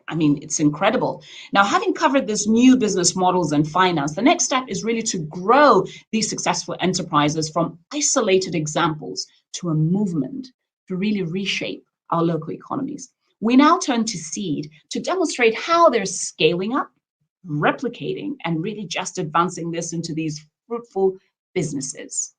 It's incredible. Now, having covered this new business models and finance, the next step is really to grow these successful enterprises from isolated examples to a movement to really reshape our local economies. We now turn to Seed to demonstrate how they're scaling up, replicating, and really just advancing this into these fruitful businesses.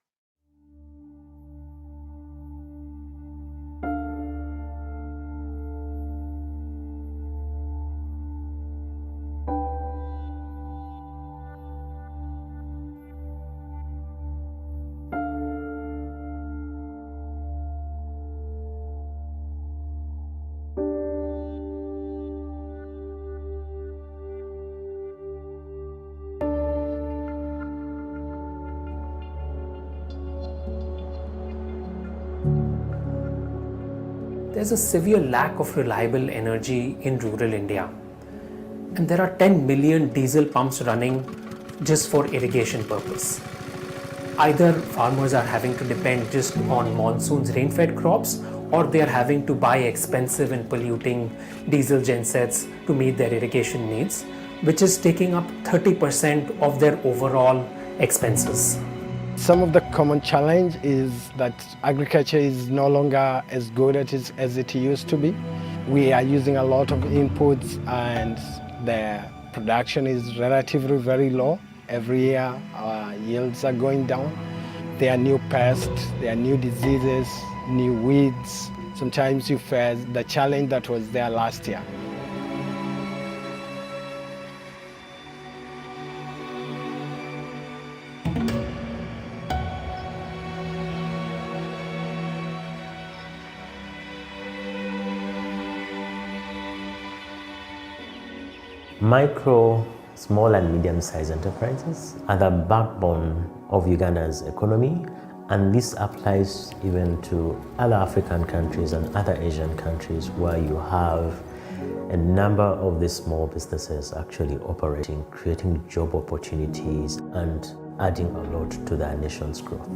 There's a severe lack of reliable energy in rural India, and there are 10 million diesel pumps running just for irrigation purpose. Either farmers are having to depend just on monsoon's rain-fed crops, or they are having to buy expensive and polluting diesel gensets to meet their irrigation needs, which is taking up 30% of their overall expenses. Some of the common challenge is that agriculture is no longer as good as it used to be. We are using a lot of inputs and the production is relatively very low. Every year our yields are going down. There are new pests, there are new diseases, new weeds. Sometimes you face the challenge that was there last year. Micro, small and medium-sized enterprises are the backbone of Uganda's economy, and this applies even to other African countries and other Asian countries where you have a number of these small businesses actually operating, creating job opportunities and adding a lot to their nation's growth.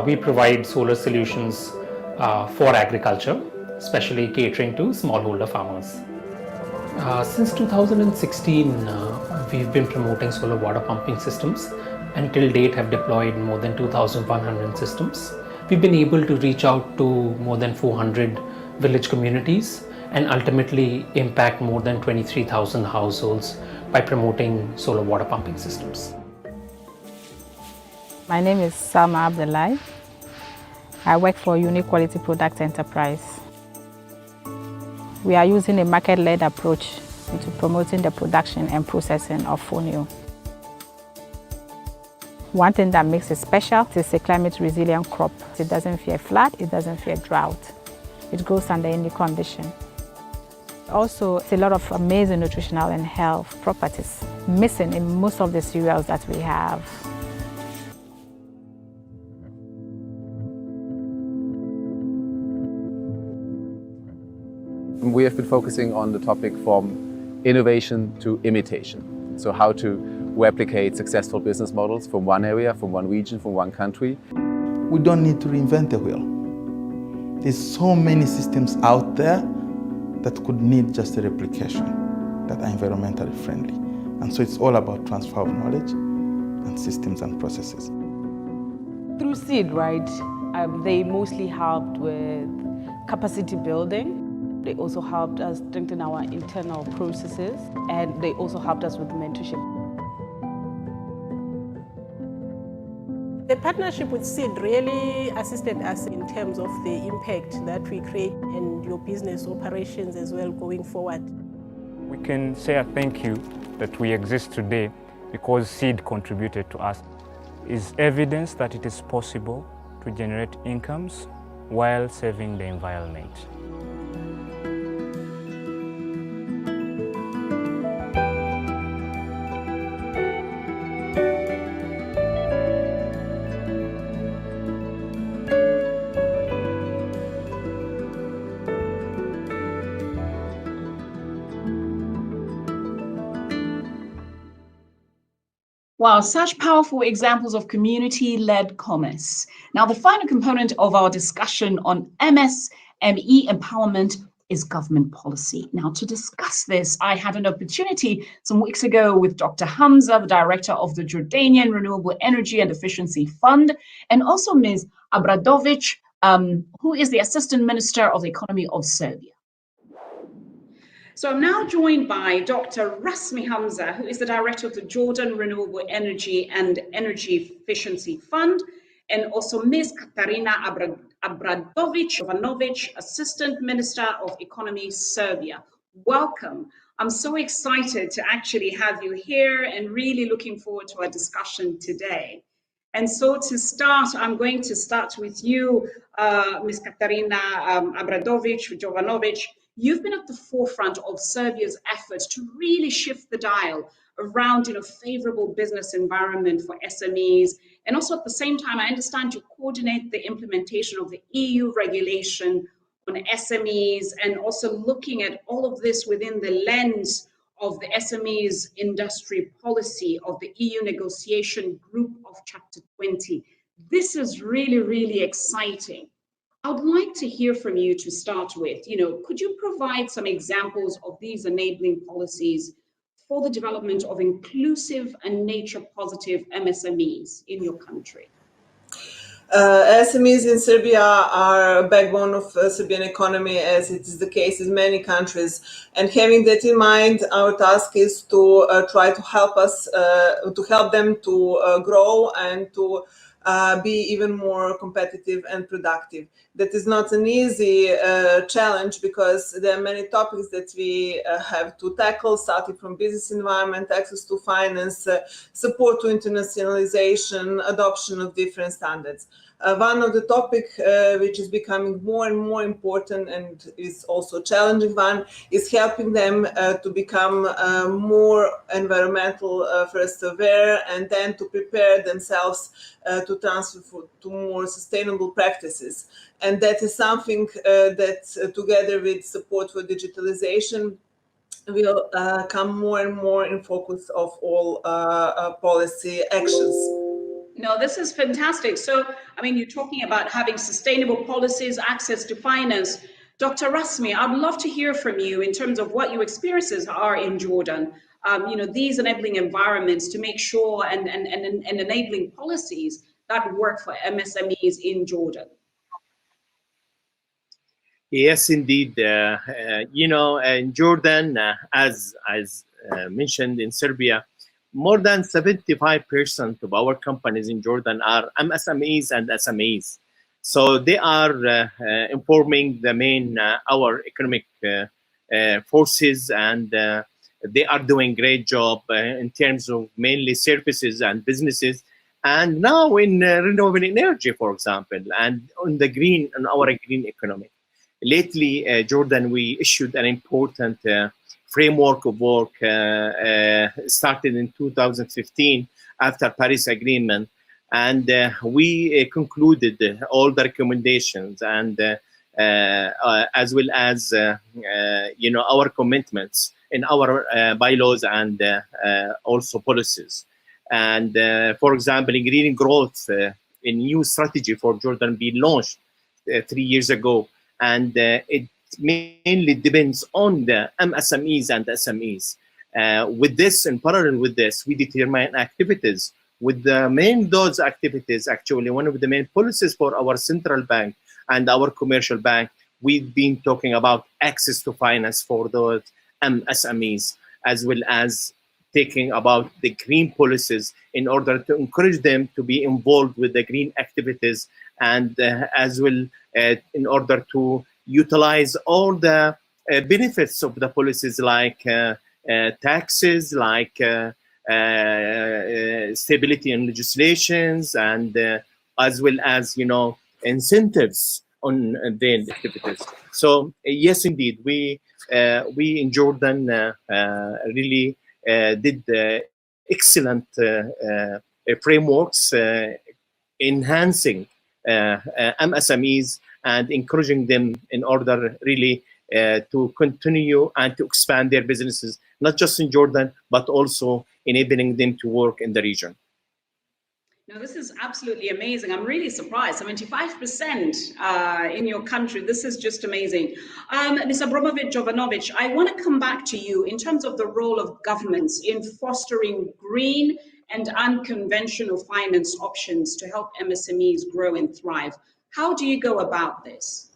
We provide solar solutions for agriculture, especially catering to smallholder farmers. Since 2016, we've been promoting solar water pumping systems, and till date have deployed more than 2,100 systems. We've been able to reach out to more than 400 village communities and ultimately impact more than 23,000 households by promoting solar water pumping systems. My name is Salma Abdullahi. I work for Unique Quality Products Enterprise. We are using a market-led approach into promoting the production and processing of fonio. One thing that makes it special is a climate-resilient crop. It doesn't fear flood, it doesn't fear drought. It grows under any condition. Also, it's a lot of amazing nutritional and health properties missing in most of the cereals that we have. We have been focusing on the topic from innovation to imitation. So how to replicate successful business models from one area, from one region, from one country. We don't need to reinvent the wheel. There's so many systems out there that could need just a replication that are environmentally friendly. And so it's all about transfer of knowledge and systems and processes. Through Seed, right, they mostly helped with capacity building. They also helped us strengthen our internal processes, and they also helped us with mentorship. The partnership with Seed really assisted us in terms of the impact that we create in your business operations as well going forward. We can say a thank you that we exist today because Seed contributed to us. It's evidence that it is possible to generate incomes while saving the environment. Wow, such powerful examples of community-led commerce. Now, the final component of our discussion on MSME empowerment is government policy. Now, to discuss this, I had an opportunity some weeks ago with Dr. Hamza, the director of the Jordanian Renewable Energy and Efficiency Fund, and also Ms. Abradovic, who is the Assistant Minister of the Economy of Serbia. So I'm now joined by Dr. Rasmi Hamza, who is the director of the Jordan Renewable Energy and Energy Efficiency Fund, and also Ms. Katarina Abradovic, Assistant Minister of Economy, Serbia. Welcome. I'm so excited to actually have you here and really looking forward to our discussion today. And so to start, I'm going to start with you, Ms. Katarina Abradovic. You've been at the forefront of Serbia's efforts to really shift the dial around, favorable business environment for SMEs. And also at the same time, I understand you coordinate the implementation of the EU regulation on SMEs and also looking at all of this within the lens of the SMEs industry policy of the EU negotiation group of Chapter 20. This is really, really exciting. I would like to hear from you to start with. Could you provide some examples of these enabling policies for the development of inclusive and nature-positive MSMEs in your country? SMEs in Serbia are a backbone of Serbian economy, as it is the case in many countries. And having that in mind, our task is to try to help them to grow and to be even more competitive and productive. That is not an easy challenge because there are many topics that we have to tackle, starting from business environment, access to finance, support to internationalization, adoption of different standards. One of the topics which is becoming more and more important and is also a challenging one is helping them to become more environmental first aware and then to prepare themselves to transfer to more sustainable practices. And that is something that together with support for digitalization will come more and more in focus of all policy actions. No, this is fantastic. So, you're talking about having sustainable policies, access to finance. Dr. Rasmi, I'd love to hear from you in terms of what your experiences are in Jordan. These enabling environments to make sure and enabling policies that work for MSMEs in Jordan. Yes, indeed. In Jordan, as mentioned in Serbia, more than 75% of our companies in Jordan are MSMEs and SMEs. So they are informing the main our economic forces, and they are doing great job in terms of mainly services and businesses. And now in renewable energy, for example, and on our green economy. Lately, Jordan, we issued an important framework of work started in 2015 after Paris Agreement, and we concluded all the recommendations and as well as our commitments in our bylaws and also policies. And for example, in green growth, a new strategy for Jordan being launched 3 years ago, and it mainly depends on the MSMEs and SMEs. With this, in parallel with this, we determine activities. With the those activities, actually, one of the main policies for our central bank and our commercial bank, we've been talking about access to finance for those MSMEs, as well as taking about the green policies in order to encourage them to be involved with the green activities, and as well in order to utilize all the benefits of the policies like taxes, like stability in legislations, and as well as incentives on their activities. So yes, indeed, we in Jordan really did excellent frameworks enhancing MSMEs and encouraging them in order really to continue and to expand their businesses not just in Jordan, but also enabling them to work in the region. No, this is absolutely amazing. I'm really surprised. 75% in your country. This is just amazing. Ms. Abramovich Jovanovic, I want to come back to you in terms of the role of governments in fostering green and unconventional finance options to help MSMEs grow and thrive. How do you go about this?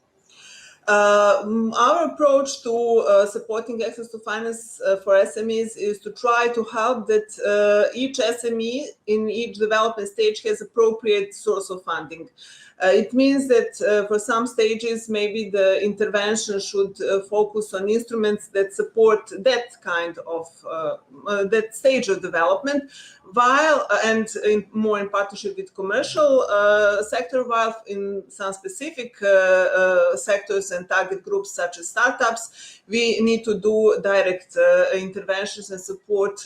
Our approach to supporting access to finance for SMEs is to try to help that each SME in each development stage has appropriate source of funding. It means that for some stages, maybe the intervention should focus on instruments that support that kind of that stage of development, while more in partnership with commercial sector, while in some specific sectors and target groups such as startups, we need to do direct interventions and support,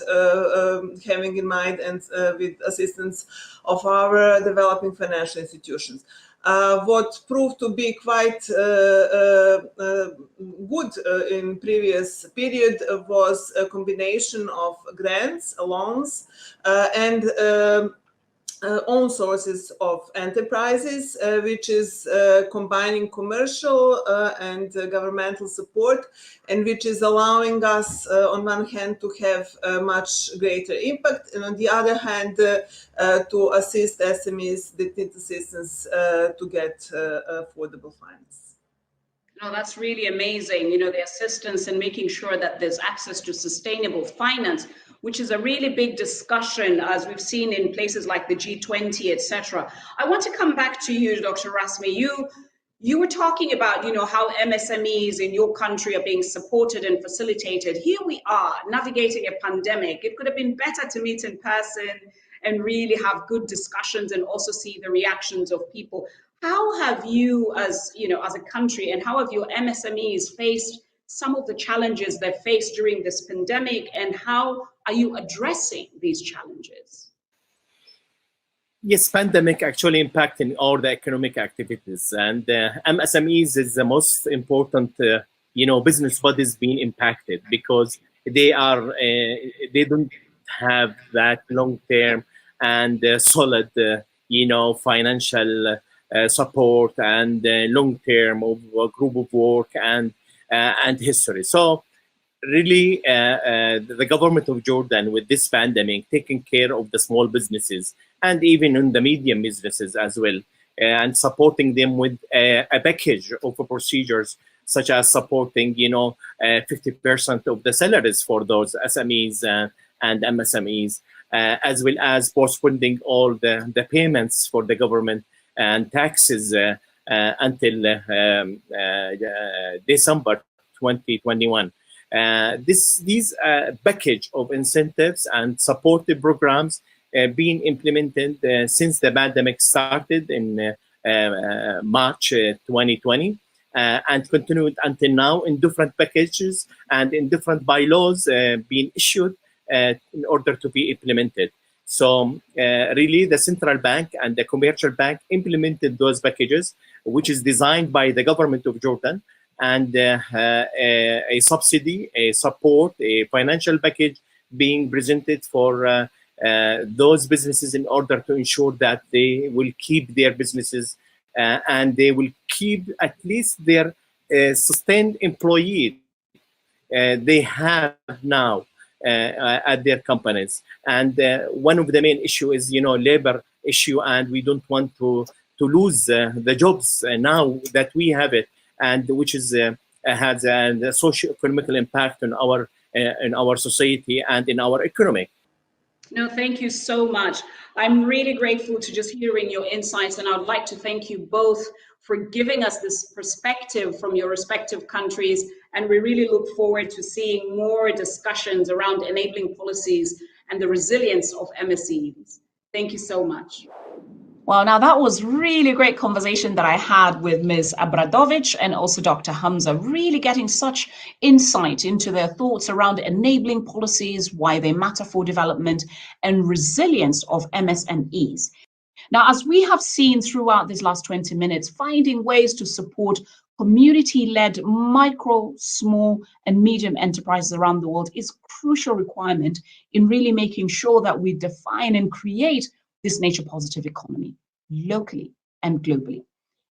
having in mind and with assistance of our developing financial institutions. What proved to be quite good in previous period was a combination of grants, loans, and own sources of enterprises, which is combining commercial and governmental support, and which is allowing us on one hand to have a much greater impact, and on the other hand to assist SMEs that need assistance to get affordable finance. No, that's really amazing. You know, the assistance and making sure that there's access to sustainable finance, which is a really big discussion, as we've seen in places like the G20, etc. I want to come back to you, Dr. Rasmi. You were talking about, you know, how MSMEs in your country are being supported and facilitated. Here we are navigating a pandemic. It could have been better to meet in person and really have good discussions and also see the reactions of people. How have you, as you know, as a country, and how have your MSMEs faced some of the challenges they faced during this pandemic, and how are you addressing these challenges? Yes, pandemic actually impacting all the economic activities, and MSMEs is the most important, business bodies being impacted because they don't have that long-term and solid, financial support and long-term of a group of work and history. So really, the government of Jordan with this pandemic taking care of the small businesses and even in the medium businesses as well, and supporting them with a package of procedures such as supporting, 50% of the salaries for those SMEs and MSMEs, as well as postponing all the payments for the government and taxes until December 2021. These package of incentives and supportive programs being implemented since the pandemic started in March 2020 and continued until now in different packages and in different bylaws being issued in order to be implemented. So really the central bank and the commercial bank implemented those packages, which is designed by the government of Jordan, and a subsidy, a support, a financial package being presented for those businesses in order to ensure that they will keep their businesses and they will keep at least their sustained employee they have now at their companies. And one of the main issue is, labor issue, and we don't want to lose the jobs now that we have it, and which is has a socio-economical impact on our society and in our economy. No, thank you so much. I'm really grateful to just hearing your insights, and I'd like to thank you both for giving us this perspective from your respective countries. And we really look forward to seeing more discussions around enabling policies and the resilience of MSEs. Thank you so much. Well, now that was really great conversation that I had with Ms. Abradovic and also Dr. Hamza, really getting such insight into their thoughts around enabling policies, why they matter for development and resilience of MSMEs. Now, as we have seen throughout these last 20 minutes, finding ways to support community-led micro, small, and medium enterprises around the world is a crucial requirement in really making sure that we define and create this nature-positive economy locally and globally.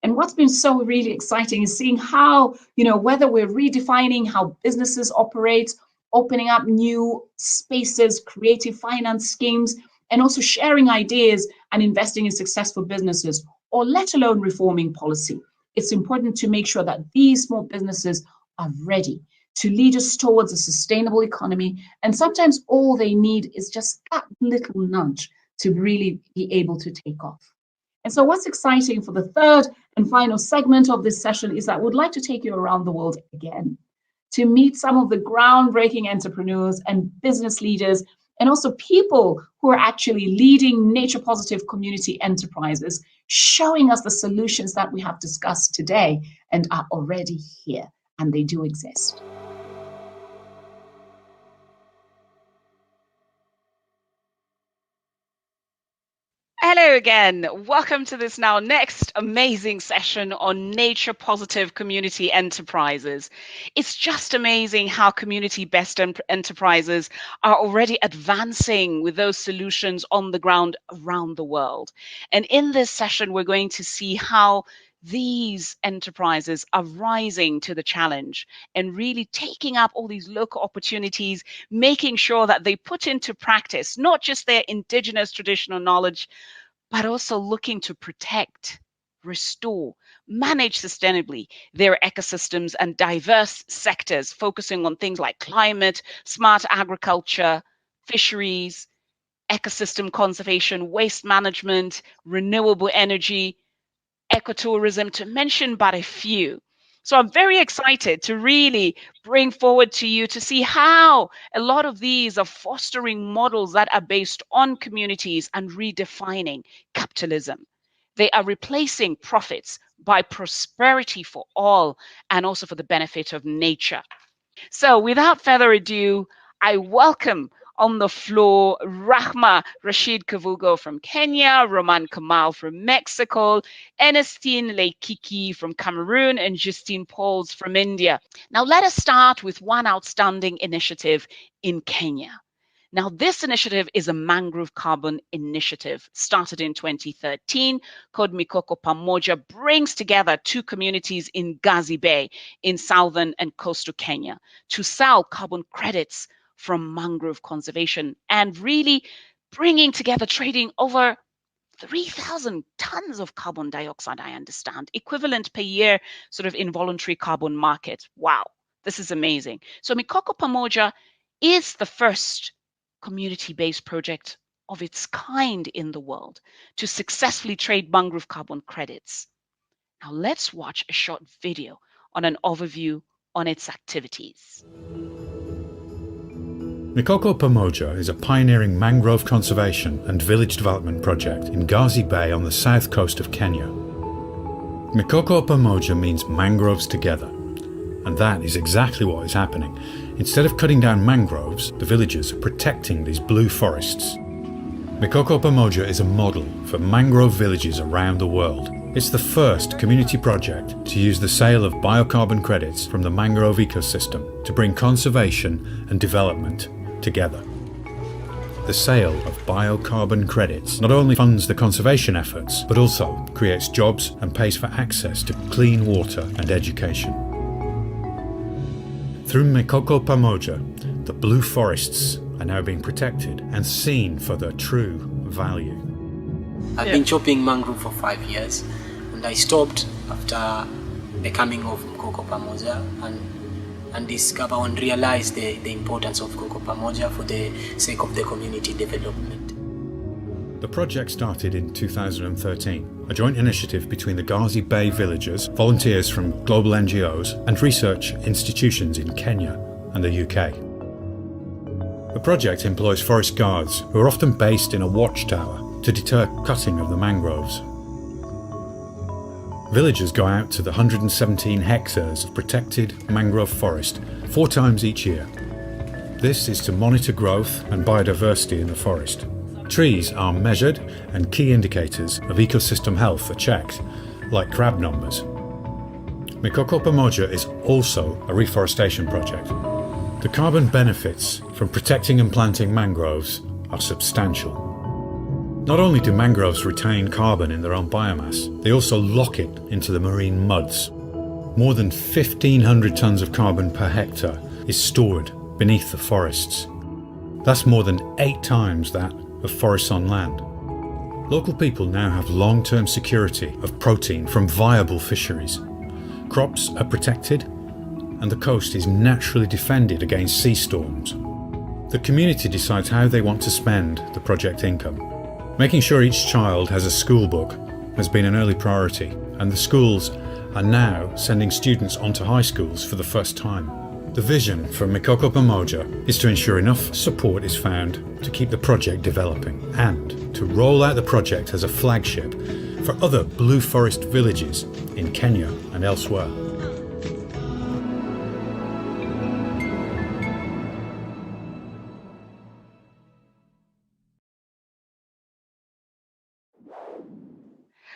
And what's been so really exciting is seeing how, whether we're redefining how businesses operate, opening up new spaces, creative finance schemes, and also sharing ideas and investing in successful businesses, or let alone reforming policy. It's important to make sure that these small businesses are ready to lead us towards a sustainable economy. And sometimes all they need is just that little nudge to really be able to take off. And so what's exciting for the third and final segment of this session is that we'd like to take you around the world again to meet some of the groundbreaking entrepreneurs and business leaders, and also people who are actually leading nature-positive community enterprises, showing us the solutions that we have discussed today and are already here, and they do exist. Hello again. Welcome to this now next amazing session on nature positive community enterprises. It's just amazing how community best enterprises are already advancing with those solutions on the ground around the world. And in this session, we're going to see how these enterprises are rising to the challenge and really taking up all these local opportunities, making sure that they put into practice not just their indigenous traditional knowledge, but also looking to protect, restore, manage sustainably their ecosystems and diverse sectors, focusing on things like climate, smart agriculture, fisheries, ecosystem conservation, waste management, renewable energy, ecotourism, to mention but a few. So I'm very excited to really bring forward to you to see how a lot of these are fostering models that are based on communities and redefining capitalism. They are replacing profits by prosperity for all and also for the benefit of nature. So without further ado, I welcome on the floor Rahma Rashid Kavugo from Kenya, Roman Kamal from Mexico, Ernestine Leikiki from Cameroon, and Justine Pauls from India. Now let us start with one outstanding initiative in Kenya. Now, this initiative is a mangrove carbon initiative started in 2013 called Mikoko Pamoja, brings together two communities in Gazi Bay in southern and coastal Kenya to sell carbon credits from mangrove conservation and really bringing together trading over 3,000 tons of carbon dioxide, I understand, equivalent per year sort of involuntary carbon market. Wow, this is amazing. So Mikoko Pamoja is the first community-based project of its kind in the world to successfully trade mangrove carbon credits. Now let's watch a short video on an overview on its activities. Mikoko Pamoja is a pioneering mangrove conservation and village development project in Gazi Bay on the south coast of Kenya. Mikoko Pamoja means mangroves together, and that is exactly what is happening. Instead of cutting down mangroves, the villagers are protecting these blue forests. Mikoko Pamoja is a model for mangrove villages around the world. It's the first community project to use the sale of biocarbon credits from the mangrove ecosystem to bring conservation and development together. The sale of biocarbon credits not only funds the conservation efforts, but also creates jobs and pays for access to clean water and education. Through Mikoko Pamoja, the blue forests are now being protected and seen for their true value. I've been chopping mangrove for 5 years, and I stopped after the coming of Mikoko Pamoja and discover and realize the importance of Mikoko Pamoja for the sake of the community development. The project started in 2013, a joint initiative between the Gazi Bay villagers, volunteers from global NGOs and research institutions in Kenya and the UK. The project employs forest guards who are often based in a watchtower to deter cutting of the mangroves. Villagers go out to the 117 hectares of protected mangrove forest 4 times each year. This is to monitor growth and biodiversity in the forest. Trees are measured and key indicators of ecosystem health are checked, like crab numbers. Mikoko Pamoja is also a reforestation project. The carbon benefits from protecting and planting mangroves are substantial. Not only do mangroves retain carbon in their own biomass, they also lock it into the marine muds. More than 1,500 tonnes of carbon per hectare is stored beneath the forests. That's more than 8 times that of forests on land. Local people now have long-term security of protein from viable fisheries. Crops are protected and the coast is naturally defended against sea storms. The community decides how they want to spend the project income. Making sure each child has a school book has been an early priority, and the schools are now sending students onto high schools for the first time. The vision for Mikoko Pamoja is to ensure enough support is found to keep the project developing and to roll out the project as a flagship for other blue forest villages in Kenya and elsewhere.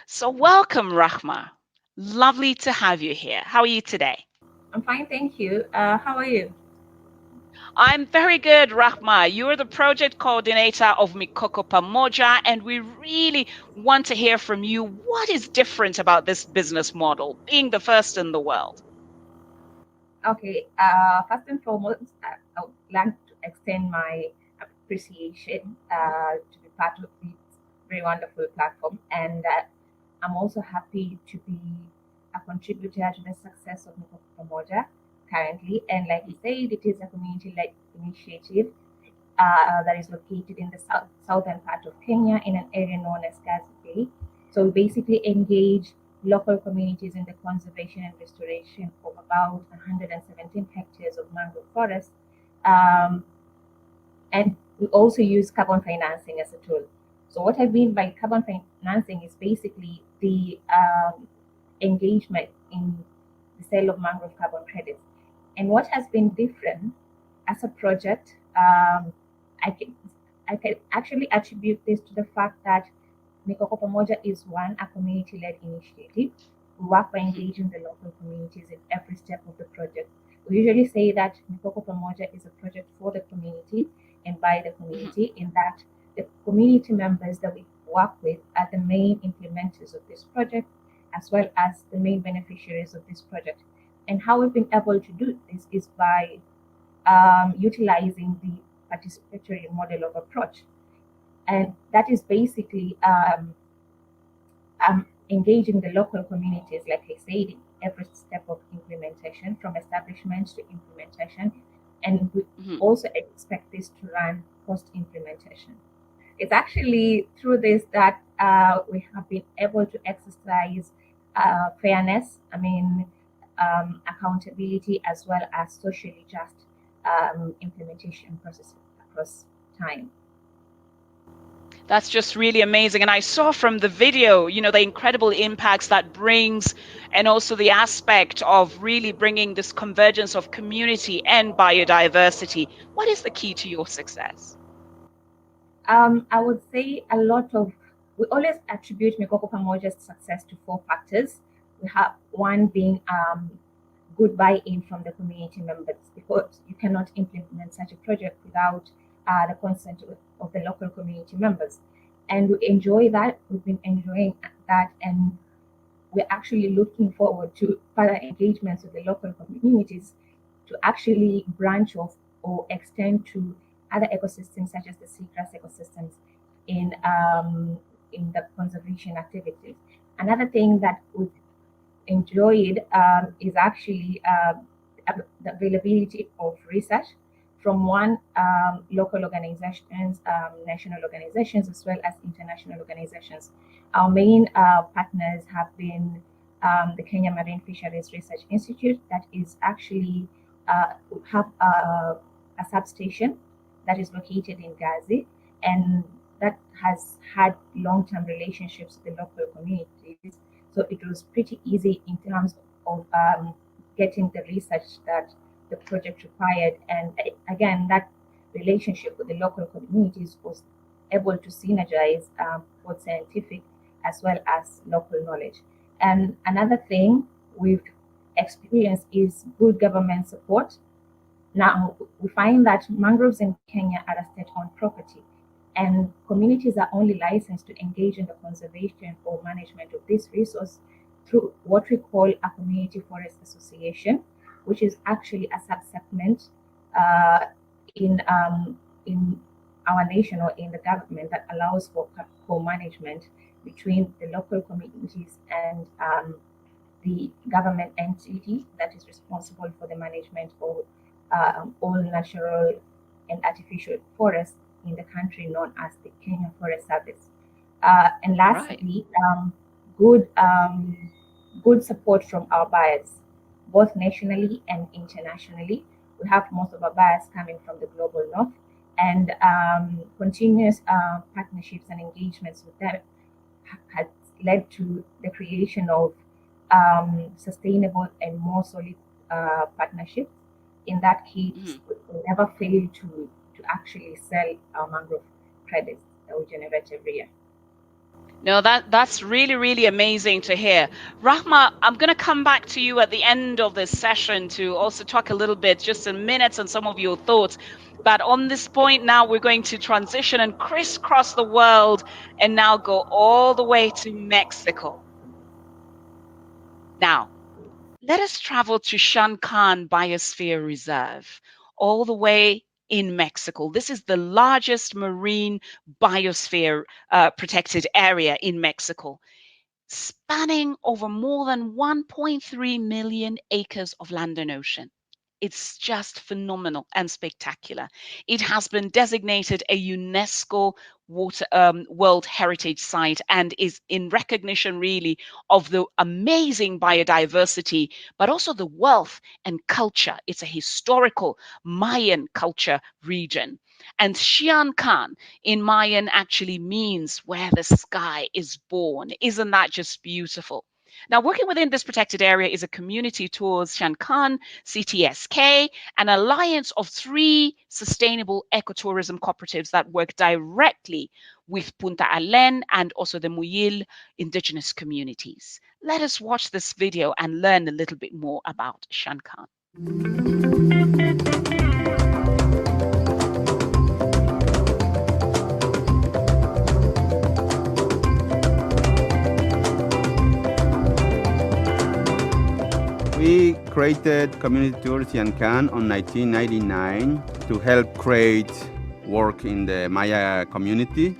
So welcome, Rahma. Lovely to have you here. How are you today? I'm fine, thank you. How are you? I'm very good, Rahma. You're the project coordinator of Mikoko Pamoja, and we really want to hear from you. What is different about this business model, being the first in the world? Okay, first and foremost, I would like to extend my appreciation to be part of this very wonderful platform, and I'm also happy to be a contributor to the success of Mikoko Pamoja currently. And like you said, it is a community-led initiative that is located in the southern part of Kenya in an area known as Gazi Bay. So we basically engage local communities in the conservation and restoration of about 117 hectares of mangrove forest. And we also use carbon financing as a tool. So what I mean by carbon financing is basically the engagement in the sale of mangrove carbon credits. And what has been different as a project, I can actually attribute this to the fact that Mikoko Pamoja is a community-led initiative. We work by engaging the local communities in every step of the project. We usually say that Mikoko Pamoja is a project for the community and by the community, in that the community members that we work with are the main implementers of this project, as well as the main beneficiaries of this project. And how we've been able to do this is by utilizing the participatory model of approach. And that is basically engaging the local communities, like I said, in every step of implementation, from establishment to implementation. And we also expect this to run post-implementation. It's actually through this that we have been able to exercise fairness, accountability, as well as socially just implementation processes across time. That's just really amazing. And I saw from the video, the incredible impacts that brings, and also the aspect of really bringing this convergence of community and biodiversity. What is the key to your success? I would say we always attribute Mikoko Pamoja's success to 4 factors. We have one being good buy-in from the community members, because you cannot implement such a project without the consent of the local community members. And we enjoy that. We've been enjoying that, and we're actually looking forward to further engagements with the local communities to actually branch off or extend to other ecosystems, such as the seagrass ecosystems, in the conservation activities. Another thing that we've enjoyed is actually the availability of research from local organizations, national organizations, as well as international organizations. Our main partners have been the Kenya Marine Fisheries Research Institute, that is actually have a substation that is located in Gazi, and that has had long-term relationships with the local communities. So it was pretty easy in terms of getting the research that the project required. And again, that relationship with the local communities was able to synergize both scientific as well as local knowledge. And another thing, we've experience is good government support. Now, we find that mangroves in Kenya are a state-owned property, and communities are only licensed to engage in the conservation or management of this resource through what we call a community forest association, which is actually a sub-segment in our nation or in the government that allows for co-management between the local communities and the government entity that is responsible for the management of all natural and artificial forests in the country, known as the Kenya Forest Service. And lastly, good support from our buyers, both nationally and internationally. We have most of our buyers coming from the global north, and continuous partnerships and engagements with them has led to the creation of sustainable and more solid partnerships. In that case, we never fail to actually sell our mangrove credits that we generate every year. No, that's really, really amazing to hear. Rahma, I'm going to come back to you at the end of this session to also talk a little bit, just in minutes, on some of your thoughts. But on this point now, we're going to transition and crisscross the world and now go all the way to Mexico. Now, let us travel to Shankan Biosphere Reserve, all the way in Mexico. This is the largest marine biosphere protected area in Mexico, spanning over more than 1.3 million acres of land and ocean. It's just phenomenal and spectacular. It has been designated a UNESCO World Heritage Site and is in recognition really of the amazing biodiversity, but also the wealth and culture. It's a historical Mayan culture region. And Xiancan in Mayan actually means where the sky is born. Isn't that just beautiful? Now, working within this protected area is a community towards Shankan, CTSK, an alliance of 3 sustainable ecotourism cooperatives that work directly with Punta Alen and also the Muyil indigenous communities. Let us watch this video and learn a little bit more about Shankan. We created Community Tours Xiancan on 1999 to help create work in the Maya community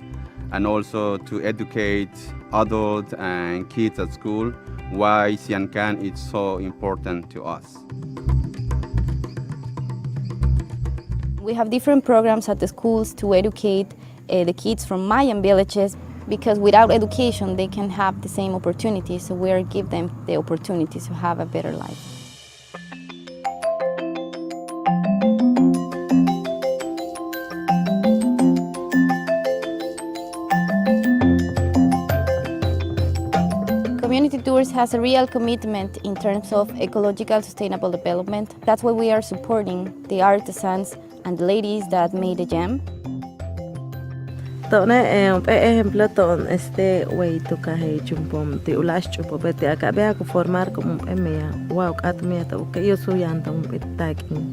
and also to educate adults and kids at school why Xiancan is so important to us. We have different programs at the schools to educate the kids from Mayan villages, because without education they can have the same opportunities, so we give them the opportunities to have a better life. Community Tours has a real commitment in terms of ecological sustainable development. That's why we are supporting the artisans and the ladies that made the gem. Tone ejemplo ton way to kahe chumpom te ulash chupo bete akabe ako formar como emea wow atmea to que yo soy anda un betakin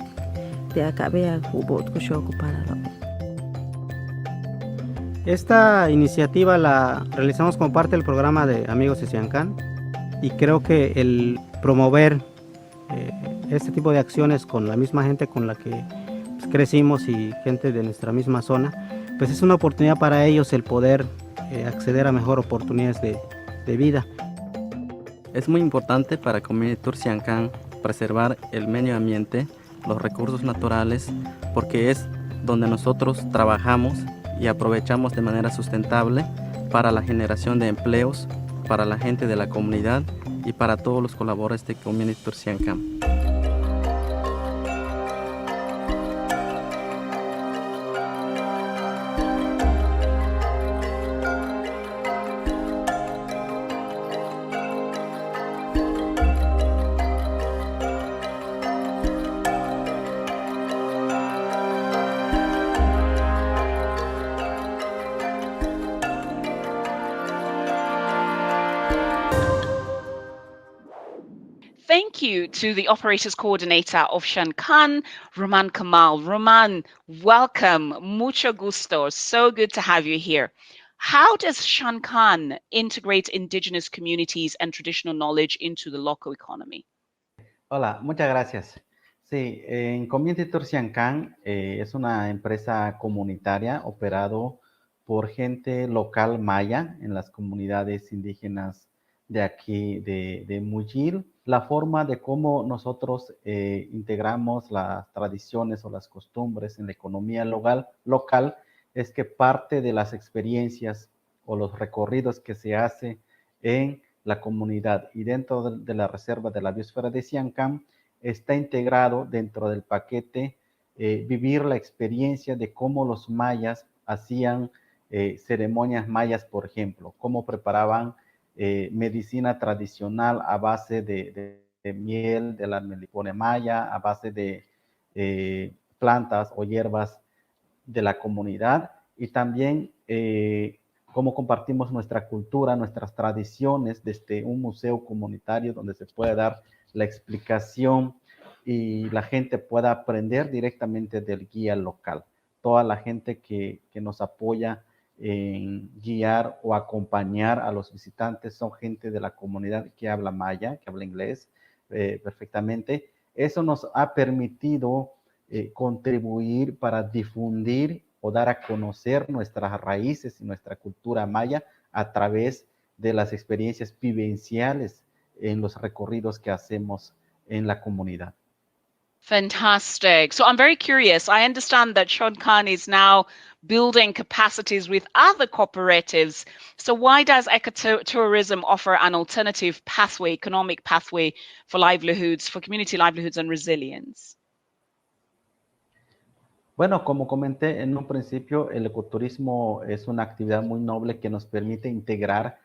te akabe ako bot ko shoko para lo. Esta iniciativa la realizamos como parte del programa de Amigos de Xiancan y creo que el promover este tipo de acciones con la misma gente con la que pues, crecimos y gente de nuestra misma zona, pues es una oportunidad para ellos el poder acceder a mejor oportunidades de vida. Es muy importante para Community Tours Xiancan preservar el medio ambiente, los recursos naturales, porque es donde nosotros trabajamos y aprovechamos de manera sustentable para la generación de empleos, para la gente de la comunidad y para todos los colaboradores de Community Tours Xiancan. thank you to the operations coordinator of Shankan, Roman Kamal. Roman, welcome. Mucho gusto. So good to have you here. How does Shankan integrate indigenous communities and traditional knowledge into the local economy? Hola, muchas gracias. Sí, en Community Turciancán es una empresa comunitaria operado por gente local maya en las comunidades indígenas de aquí, de Muyil. La forma de cómo nosotros integramos las tradiciones o las costumbres en la economía local es que parte de las experiencias o los recorridos que se hace en la comunidad y dentro de la reserva de la biosfera de Siancán está integrado dentro del paquete vivir la experiencia de cómo los mayas hacían ceremonias mayas, por ejemplo, cómo preparaban medicina tradicional a base de miel de la melipone maya, a base de plantas o hierbas de la comunidad y también cómo compartimos nuestra cultura, nuestras tradiciones desde un museo comunitario donde se puede dar la explicación y la gente pueda aprender directamente del guía local. Toda la gente que nos apoya en guiar o acompañar a los visitantes son gente de la comunidad que habla maya, que habla inglés perfectamente. Eso nos ha permitido contribuir para difundir o dar a conocer nuestras raíces y nuestra cultura maya a través de las experiencias vivenciales en los recorridos que hacemos en la comunidad. Fantastic. So I'm very curious. I understand that Shankan is now building capacities with other cooperatives. So why does ecotourism offer an alternative pathway, economic pathway for livelihoods, for community livelihoods and resilience? Bueno, como comenté en un principio, el ecoturismo es una actividad muy noble que nos permite integrar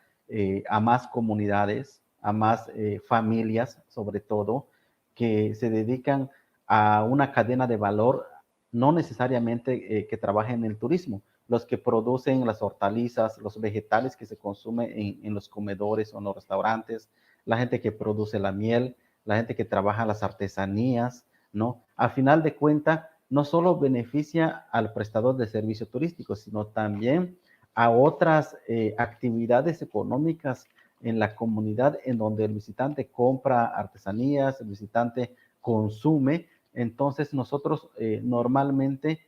a más comunidades, a más familias, sobre todo, que se dedican a una cadena de valor, no necesariamente que trabajen en el turismo. Los que producen las hortalizas, los vegetales que se consumen en los comedores o en los restaurantes, la gente que produce la miel, la gente que trabaja las artesanías, ¿no? A final de cuentas, no solo beneficia al prestador de servicios turísticos, sino también a otras actividades económicas en la comunidad en donde el visitante compra artesanías, el visitante consume. Entonces nosotros normalmente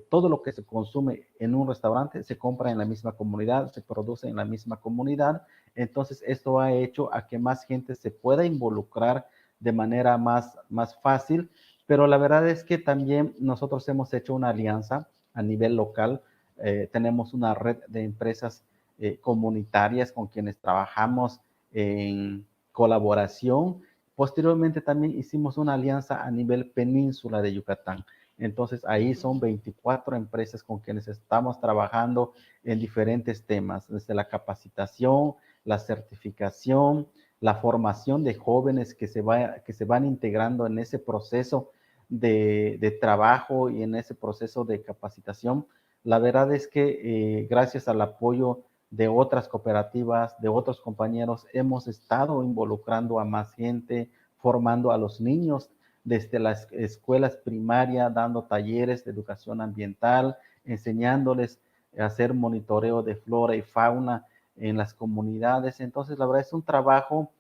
todo lo que se consume en un restaurante se compra en la misma comunidad, se produce en la misma comunidad. Entonces esto ha hecho a que más gente se pueda involucrar de manera más fácil. Pero la verdad es que también nosotros hemos hecho una alianza a nivel local. Tenemos una red de empresas comunitarias con quienes trabajamos en colaboración. Posteriormente también hicimos una alianza a nivel península de Yucatán. Entonces ahí son 24 empresas con quienes estamos trabajando en diferentes temas, desde la capacitación, la certificación, la formación de jóvenes que se van integrando en ese proceso de trabajo y en ese proceso de capacitación. La verdad es que gracias al apoyo de otras cooperativas, de otros compañeros, hemos estado involucrando a más gente, formando a los niños desde las escuelas primarias, dando talleres de educación ambiental, enseñándoles a hacer monitoreo de flora y fauna en las comunidades. Entonces, la verdad es un trabajo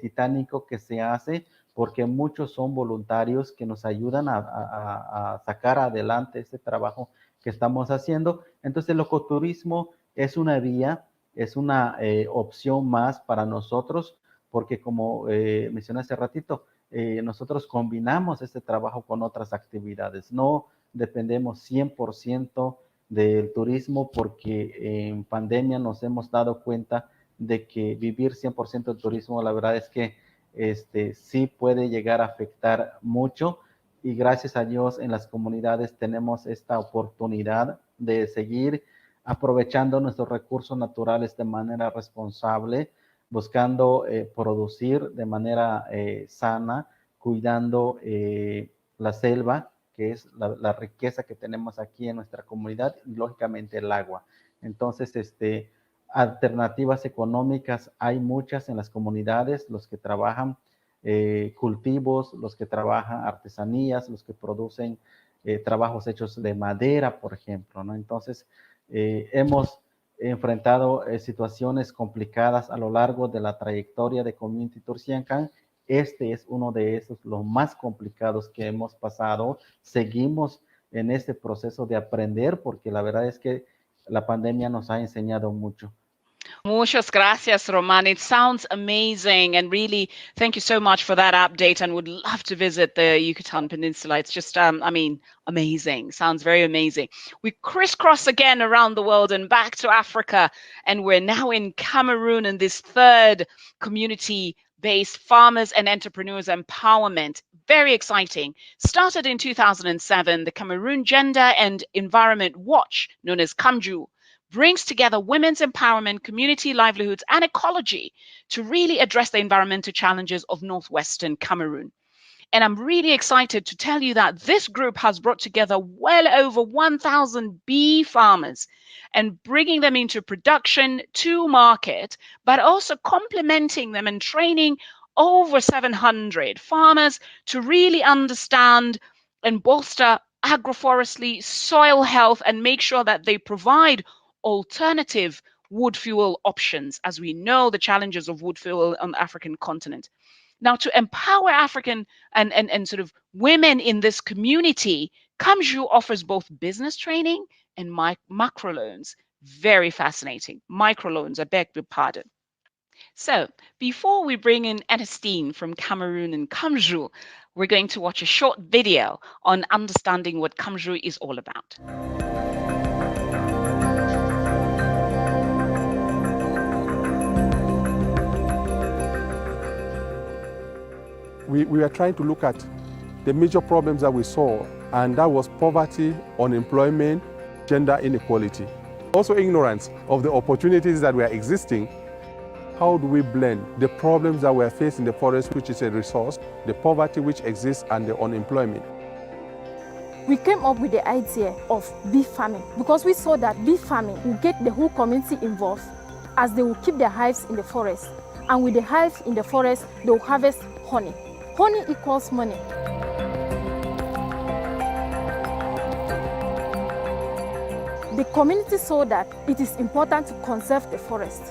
titánico que se hace porque muchos son voluntarios que nos ayudan a sacar adelante este trabajo que estamos haciendo. Entonces, el ecoturismo es una vía, es una opción más para nosotros, porque como mencioné hace ratito, nosotros combinamos este trabajo con otras actividades. No dependemos 100% del turismo porque en pandemia nos hemos dado cuenta de que vivir 100% del turismo, la verdad es que sí puede llegar a afectar mucho y gracias a Dios en las comunidades tenemos esta oportunidad de seguir aprovechando nuestros recursos naturales de manera responsable, buscando producir de manera sana, cuidando la selva, que es la riqueza que tenemos aquí en nuestra comunidad y lógicamente el agua. Entonces, alternativas económicas hay muchas en las comunidades, los que trabajan cultivos, los que trabajan artesanías, los que producen trabajos hechos de madera, por ejemplo, ¿no? Entonces, hemos enfrentado situaciones complicadas a lo largo de la trayectoria de Community Tours Siancán. Este es uno de esos, los más complicados que hemos pasado. Seguimos en este proceso de aprender porque la verdad es que la pandemia nos ha enseñado mucho. Muchas gracias, Roman. It sounds amazing, and really thank you so much for that update, and would love to visit the Yucatan Peninsula. It's just, I mean, amazing. Sounds very amazing. We crisscross again around the world and back to Africa, and we're now in Cameroon in this third community-based farmers and entrepreneurs empowerment. Very exciting. Started in 2007, the Cameroon Gender and Environment Watch, known as CAMJU, brings together women's empowerment, community livelihoods, and ecology to really address the environmental challenges of northwestern Cameroon. And I'm really excited to tell you that this group has brought together well over 1,000 bee farmers and bringing them into production to market, but also complementing them and training over 700 farmers to really understand and bolster agroforestry, soil health, and make sure that they provide alternative wood fuel options, as we know the challenges of wood fuel on the African continent. Now, to empower African and sort of women in this community, CAMJU offers both business training and macroloans. Very fascinating. Microloans, I beg your pardon. So before we bring in Ernestine from Cameroon and CAMJU, we're going to watch a short video on understanding what CAMJU is all about. We were trying to look at the major problems that we saw, and that was poverty, unemployment, gender inequality. Also ignorance of the opportunities that were existing. How do we blend the problems that we are facing in the forest, which is a resource, the poverty which exists, and the unemployment? We came up with the idea of bee farming because we saw that bee farming will get the whole community involved, as they will keep their hives in the forest. And with the hives in the forest, they will harvest honey. Honey equals money. The community saw that it is important to conserve the forest.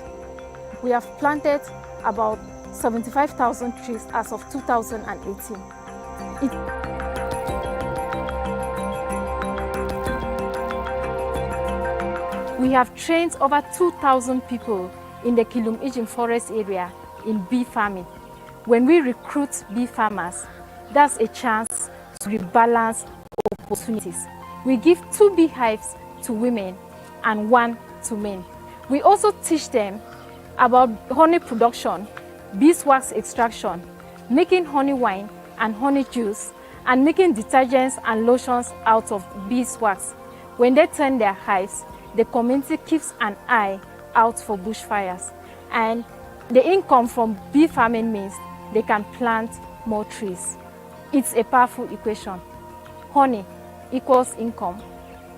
We have planted about 75,000 trees as of 2018. We have trained over 2,000 people in the Kilum-Ijin forest area in bee farming. When we recruit bee farmers, that's a chance to rebalance opportunities. We give 2 beehives to women and 1 to men. We also teach them about honey production, beeswax extraction, making honey wine and honey juice, and making detergents and lotions out of beeswax. When they turn their hives, the community keeps an eye out for bushfires. And the income from bee farming means they can plant more trees. It's a powerful equation. Honey equals income,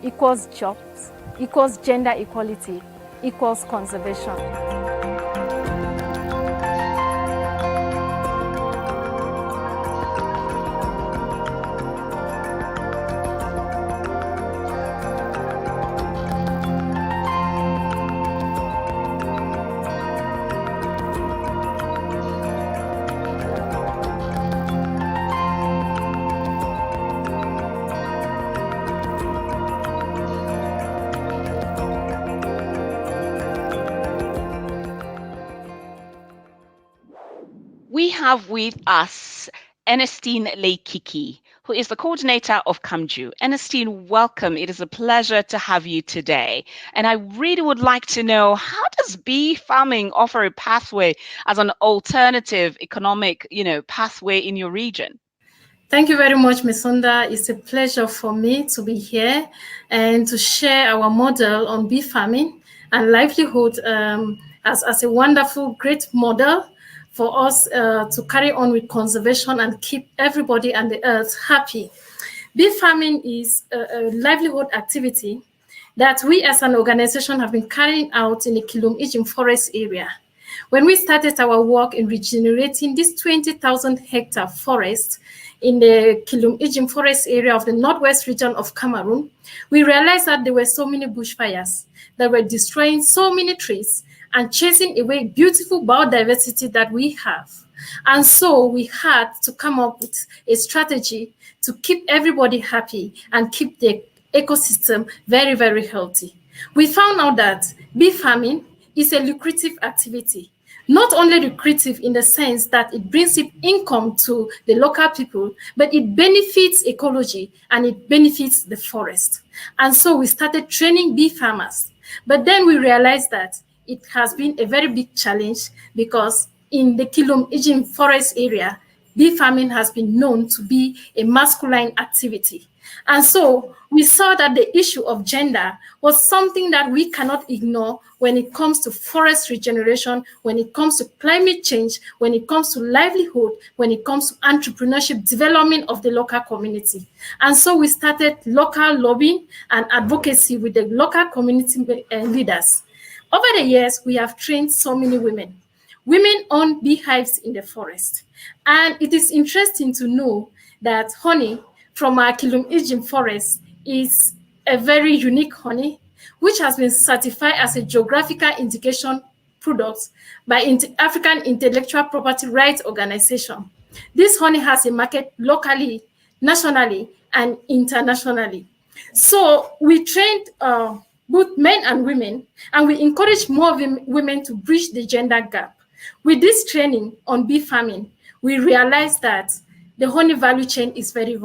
equals jobs, equals gender equality, equals conservation. We have with us Ernestine Leikiki, who is the coordinator of CAMJU. Ernestine, welcome. It is a pleasure to have you today. And I really would like to know, how does bee farming offer a pathway as an alternative economic, pathway in your region? Thank you very much, Ms. Sonda. It's a pleasure for me to be here and to share our model on bee farming and livelihood as a wonderful, great model for us to carry on with conservation and keep everybody and the earth happy. Bee farming is a livelihood activity that we as an organization have been carrying out in the Kilum-Ijin forest area. When we started our work in regenerating this 20,000 hectare forest in the Kilum-Ijim forest area of the northwest region of Cameroon, we realized that there were so many bushfires that were destroying so many trees and chasing away beautiful biodiversity that we have. And so we had to come up with a strategy to keep everybody happy and keep the ecosystem very, very healthy. We found out that bee farming is a lucrative activity. Not only lucrative in the sense that it brings in income to the local people, but it benefits ecology and it benefits the forest. And so we started training bee farmers. But then we realized that it has been a very big challenge because in the Kilum-Ijim forest area, bee farming has been known to be a masculine activity. And so we saw that the issue of gender was something that we cannot ignore when it comes to forest regeneration, when it comes to climate change, when it comes to livelihood, when it comes to entrepreneurship development of the local community. And so we started local lobbying and advocacy with the local community leaders. Over the years, we have trained so many women. Women own beehives in the forest. And it is interesting to know that honey from our Kilum-Ijim forest is a very unique honey, which has been certified as a geographical indication product by African Intellectual Property Rights Organization. This honey has a market locally, nationally, and internationally. So we trained both men and women, and we encourage more women to bridge the gender gap. With this training on bee farming, we realized that the honey value chain is very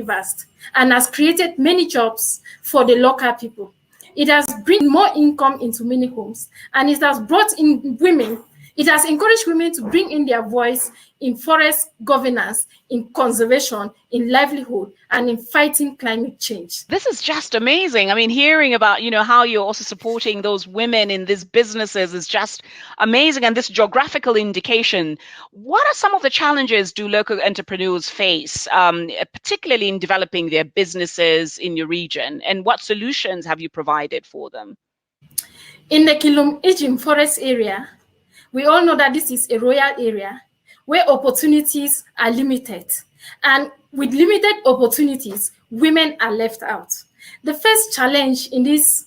vast and has created many jobs for the local people. It has brought more income into many homes, and it has brought in women. It has encouraged women to bring in their voice in forest governance, in conservation, in livelihood, and in fighting climate change. This is just amazing. I mean, hearing about, how you're also supporting those women in these businesses is just amazing. And this geographical indication, what are some of the challenges do local entrepreneurs face, particularly in developing their businesses in your region? And what solutions have you provided for them? In the Kilum-Ijim forest area, we all know that this is a royal area where opportunities are limited. And with limited opportunities, women are left out. The first challenge in this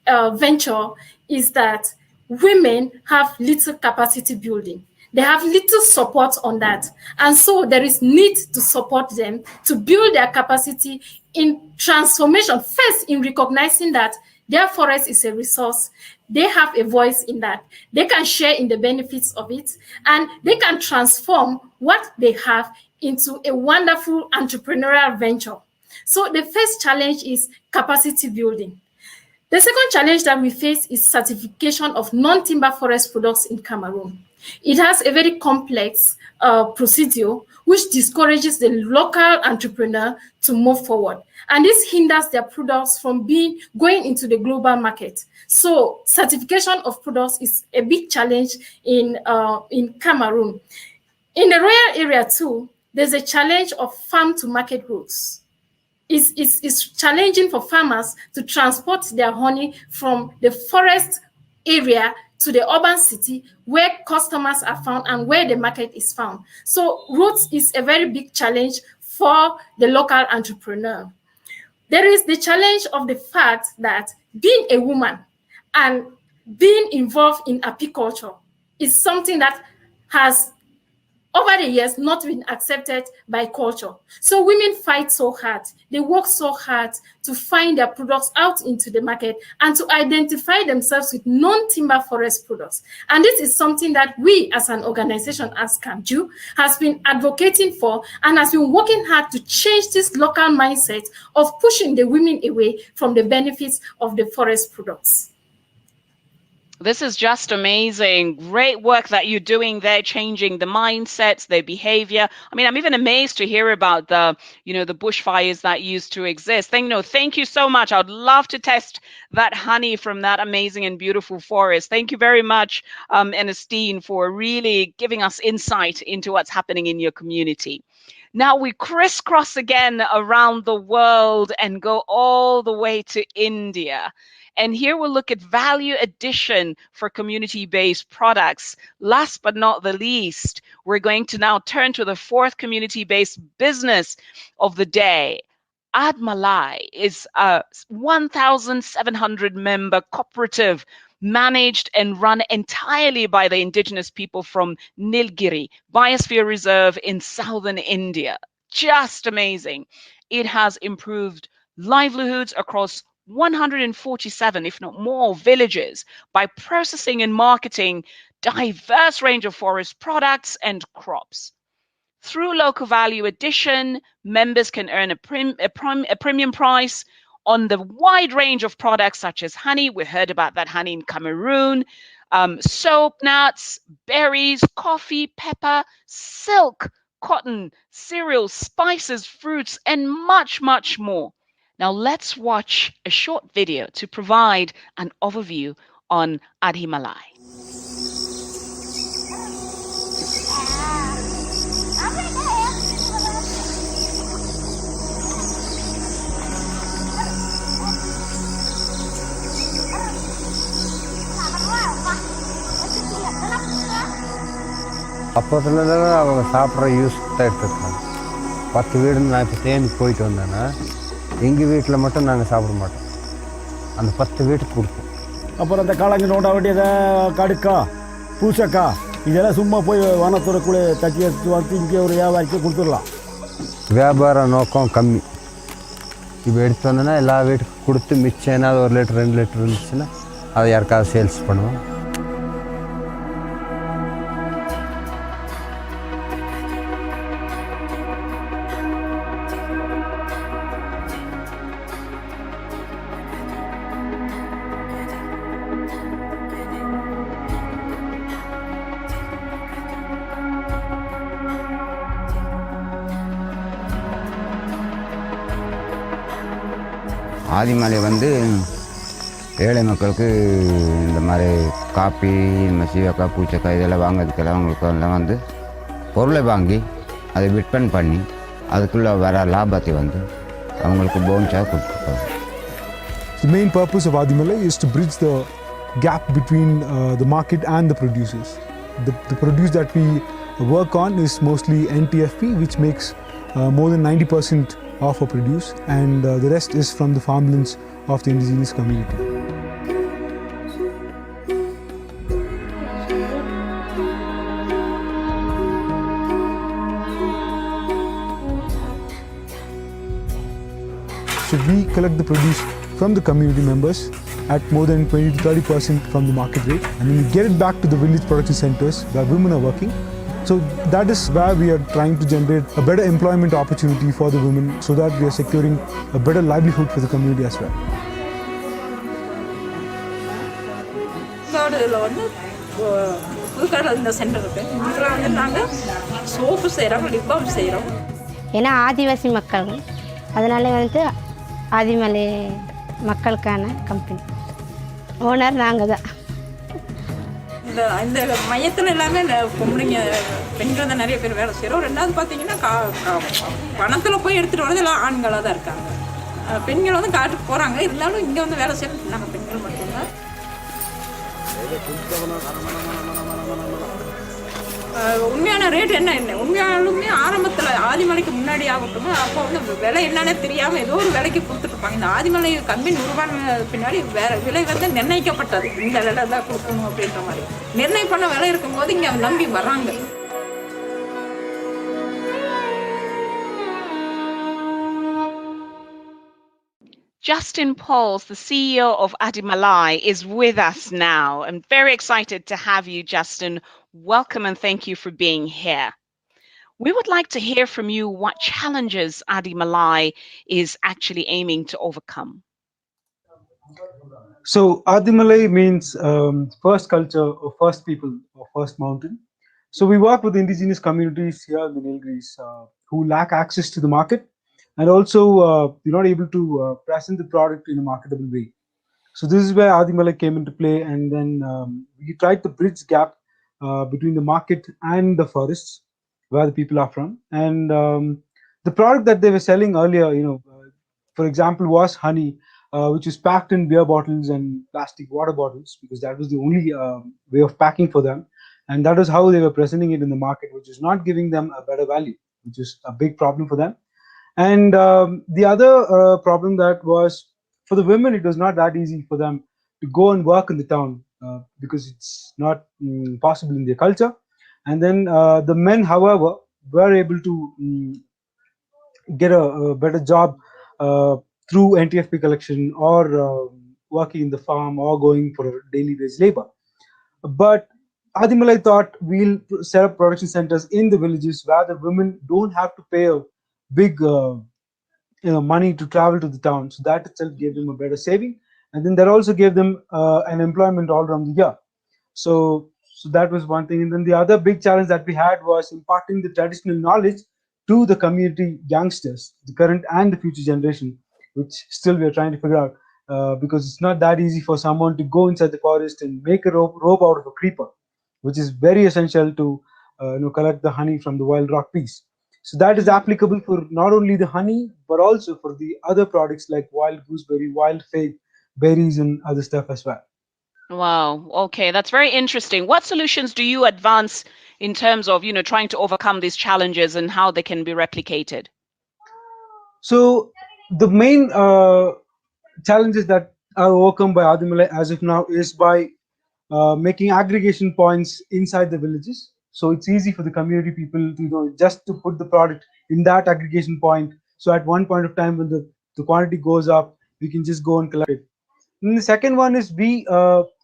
venture is that women have little capacity building. They have little support on that. And so there is need to support them to build their capacity in transformation, first in recognizing that their forest is a resource. They have a voice in that. They can share in the benefits of it, and they can transform what they have into a wonderful entrepreneurial venture. So the first challenge is capacity building. The second challenge that we face is certification of non-timber forest products in Cameroon. It has a very complex procedure which discourages the local entrepreneur to move forward. And this hinders their products from going into the global market. So certification of products is a big challenge in Cameroon. In the royal area too, there's a challenge of farm to market routes. It's challenging for farmers to transport their honey from the forest area to the urban city where customers are found and where the market is found. So routes is a very big challenge for the local entrepreneur. There is the challenge of the fact that being a woman and being involved in apiculture is something that has, over the years, not been accepted by culture. So women fight so hard. They work so hard to find their products out into the market and to identify themselves with non-timber forest products. And this is something that we as an organization, as CAMJU, has been advocating for and has been working hard to change this local mindset of pushing the women away from the benefits of the forest products. This is just amazing. Great work that you're doing there, changing the mindsets, their behavior. I mean, I'm even amazed to hear about the bushfires that used to exist. Thank you so much. I'd love to test that honey from that amazing and beautiful forest. Thank you very much, Ernestine, for really giving us insight into what's happening in your community. Now we crisscross again around the world and go all the way to India. And here we'll look at value addition for community-based products. Last but not the least, we're going to now turn to the fourth community-based business of the day. Admalai is a 1,700 member cooperative managed and run entirely by the indigenous people from Nilgiri Biosphere Reserve in southern India. Just amazing. It has improved livelihoods across 147, if not more, villages by processing and marketing diverse range of forest products and crops. Through local value addition, members can earn a premium price on the wide range of products such as honey. We heard about that honey in Cameroon, soap, nuts, berries, coffee, pepper, silk, cotton, cereals, spices, fruits, and much, much more. Now let's watch a short video to provide an overview on Adhimalai. அப்போதுலேருந்து அவங்க சாப்பிட்ற use தான் எடுத்துருக்காங்க. 10 வீடு நான் இப்போ தேனிக்கு போயிட்டு வந்தேன்னா எங்கள் வீட்டில் மட்டும் நாங்கள் சாப்பிட மாட்டோம், அந்த 10 வீட்டுக்கு கொடுப்போம். அப்புறம் அந்த காளாஞ்சி நோண்டா வேண்டியதை கடுக்கா பூசக்கா இதெல்லாம் சும்மா போய் வனத்துறைக்குள்ளே தட்டி எடுத்து வந்து இங்கே ஒரு வியாபாரிக்கு கொடுத்துடலாம். வியாபார நோக்கம் கம்மி. இப்போ எடுத்து வந்தோன்னா எல்லா வீட்டுக்கு கொடுத்து மிச்சம் ஏதாவது 1 லிட்டர் 2 லிட்டர் இருந்துச்சுன்னா அதை யாருக்காவது சேல்ஸ் பண்ணுவோம். ஆதிமலை வந்து ஏழை மக்களுக்கு இந்த மாதிரி காப்பி, சீவக்காய், பூச்சக்காய் இதெல்லாம் வாங்கிறதுக்கெல்லாம் அவங்களுக்கு எல்லாம் வந்து பொருளை வாங்கி அதை விற்பனை பண்ணி அதுக்குள்ளே வர லாபத்தை வந்து அவங்களுக்கு போன்ஸாக கொடுத்துருப்பாங்க. The main purpose of Adhimalai is to bridge the gap between the market and the producers. The produce that we work on is mostly NTFP, which makes more than 90% of our produce, and the rest is from the farmlands of the indigenous community. So we collect the produce from the community members at more than 20 to 30% from the market rate, and then we get it back to the village production centers where women are working. So that is where we are trying to generate a better employment opportunity for the women so that we are securing a better livelihood for the community as well. ஏன்னா ஆதிவாசி மக்கள் அதனால வந்து ஆதிமலை மக்களுக்கான company owner நாங்கள் தான். இந்த மையத்தில் எல்லாமே பொம்பளைங்க பெண்கள் தான் நிறைய பேர் வேலை செய்கிறோம். ரெண்டாவது பார்த்தீங்கன்னா பணத்தில் போய் எடுத்துகிட்டு வரது எல்லாம் ஆண்களாக தான் இருக்காங்க. பெண்கள் வந்து காட்டுக்கு போகிறாங்க, இருந்தாலும் இங்கே வந்து வேலை செய்யறது நாங்கள் பெண்கள் மட்டும்தான். உண்மையான ரேட் என்ன உண்மையாலுமே ஆரம்பத்தில் ஆதிமலைக்கு முன்னாடி ஆகட்டும், அப்போ வந்து விலை என்னன்னே தெரியாமல் ஏதோ ஒரு விலைக்கு கொடுத்துட்ருப்பாங்க. இந்த ஆதிமலை கம்பெனி உருவான பின்னாடி வேற விலை வந்து நிர்ணயிக்கப்பட்டது, இந்த விலை தான் கொடுக்கணும் அப்படின்ற மாதிரி நிர்ணயம் பண்ண விலை இருக்கும்போது இங்கே நம்பி வர்றாங்க. Justin Pauls, the CEO of Adhimalai, is with us now. I'm very excited to have you, Justin. Welcome and thank you for being here. We would like to hear from you what challenges Adhimalai is actually aiming to overcome. So Adhimalai means first culture or first people or first mountain. So we work with indigenous communities here in the Nilgiris who lack access to the market, and also you're not able to present the product in a marketable way. So this is where Adhimalai came into play, and then we tried to bridge gap between the market and the forests where the people are from. And the product that they were selling earlier, for example, was honey. which was packed in beer bottles and plastic water bottles, because that was the only way of packing for them. And that was how they were presenting it in the market, which is not giving them a better value, which is a big problem for them. And the other problem that was, for the women, it was not that easy for them to go and work in the town, because it's not possible in their culture. And then the men, however, were able to get a better job through NTFP collection, or working in the farm, or going for a daily wage labor. But Adimalai thought, we'll set up production centers in the villages where the women don't have to pay a big money to travel to the town. So that itself gave them a better saving, and then that also gave them an employment all around the year. So that was one thing. And then the other big challenge that we had was imparting the traditional knowledge to the community youngsters, the current and the future generation, which still we are trying to figure out, because it's not that easy for someone to go inside the forest and make a rope out of a creeper, which is very essential to collect the honey from the wild rock bees. So that is applicable for not only the honey, but also for the other products like wild gooseberry, wild fig berries, and other stuff as well. Wow. Okay, that's very interesting. What solutions do you advance in terms of, trying to overcome these challenges and how they can be replicated? So the main challenges that are overcome by Adimalai as of now is by making aggregation points inside the villages. So it's easy for the community people to just to put the product in that aggregation point. So at one point of time, when the quantity goes up, we can just go and collect it. And the second one is we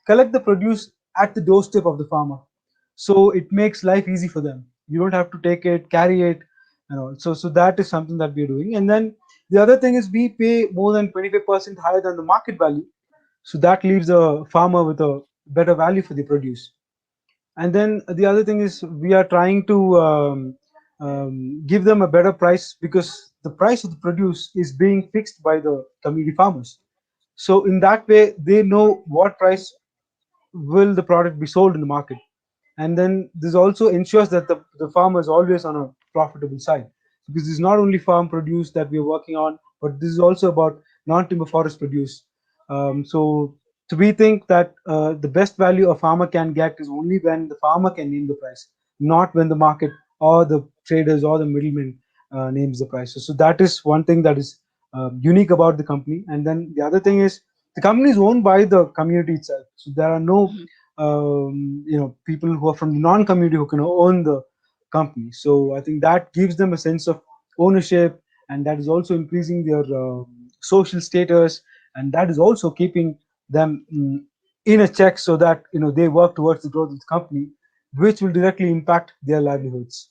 collect the produce at the doorstep of the farmer. So it makes life easy for them. You don't have to take it, carry it, and all. So that is something that we're doing. And then the other thing is we pay more than 25% higher than the market value. So that leaves a farmer with a better value for the produce. And then the other thing is we are trying to give them a better price, because the price of the produce is being fixed by the community farmers. So in that way, they know what price will the product be sold in the market. And then this also ensures that the farmer is always on a profitable side, because this is not only farm produce that we are working on, but this is also about non-timber forest produce. So we think that the best value a farmer can get is only when the farmer can name the price, not when the market or the traders or the middlemen names the price. So that is one thing that is unique about the company. And then the other thing is the company is owned by the community itself. So there are no people who are from the non-community who can own the company. So I think that gives them a sense of ownership, and that is also increasing their social status, and that is also keeping them in a check, so that they work towards the growth of the company, which will directly impact their livelihoods.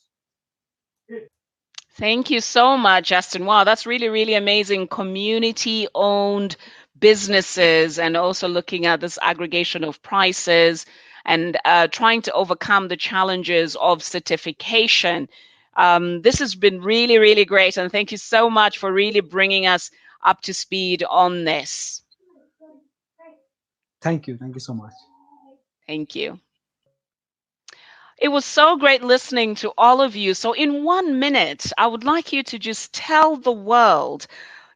Thank you so much, Justin. Wow, that's really, really amazing. Community-owned businesses, and also looking at this aggregation of prices and trying to overcome the challenges of certification. This has been really, really great. And thank you so much for really bringing us up to speed on this. Thank you. Thank you so much. Thank you. It was so great listening to all of you. So in 1 minute, I would like you to just tell the world,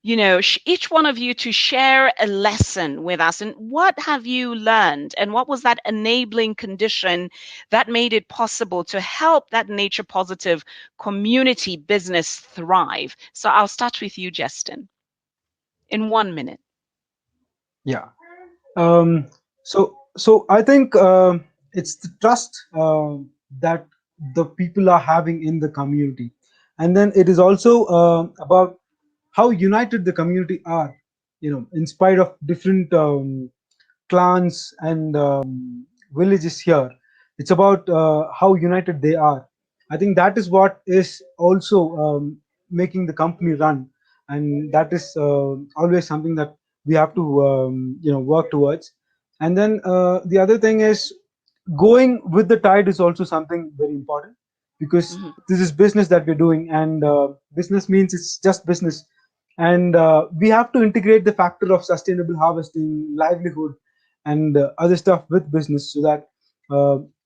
each one of you to share a lesson with us. And what have you learned? And what was that enabling condition that made it possible to help that nature positive community business thrive? So I'll start with you, Justin, in 1 minute. Yeah. So I think it's the trust that the people are having in the community, and then it is also about how united the community are. In spite of different clans and villages here, it's about how united they are. I think that is what is also making the company run, and that is always something that we have to work towards. And then the other thing is going with the tide is also something very important, because this is business that we're doing, and business means it's just business. And we have to integrate the factor of sustainable harvesting, livelihood, and other stuff with business, so that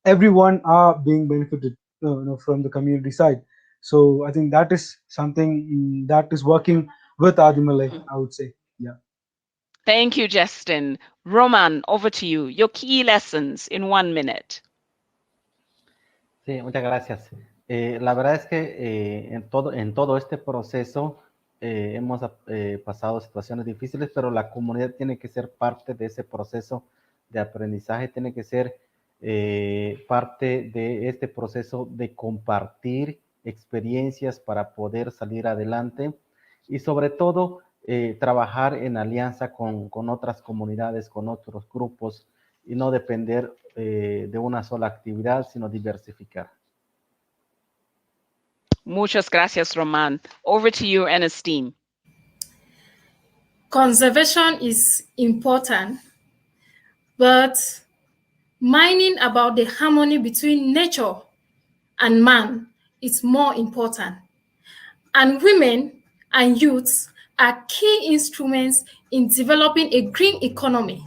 everyone are being benefited from the community side. So I think that is something that is working with Adimalai, I would say. Yeah. Thank you, Justin. Roman, over to you. Your key lessons in 1 minute. Sí, muchas gracias. La verdad es que en todo este proceso hemos pasado situaciones difíciles, pero la comunidad tiene que ser parte de ese proceso de aprendizaje, tiene que ser parte de este proceso de compartir experiencias para poder salir adelante y sobre todo trabajar en alianza con otras comunidades, con otros grupos y no depender de una sola actividad, sino diversificar. Muchas gracias, Roman. Over to you, Ernestine. Conservation is important, but mining about the harmony between nature and man is more important. And women and youths are key instruments in developing a green economy.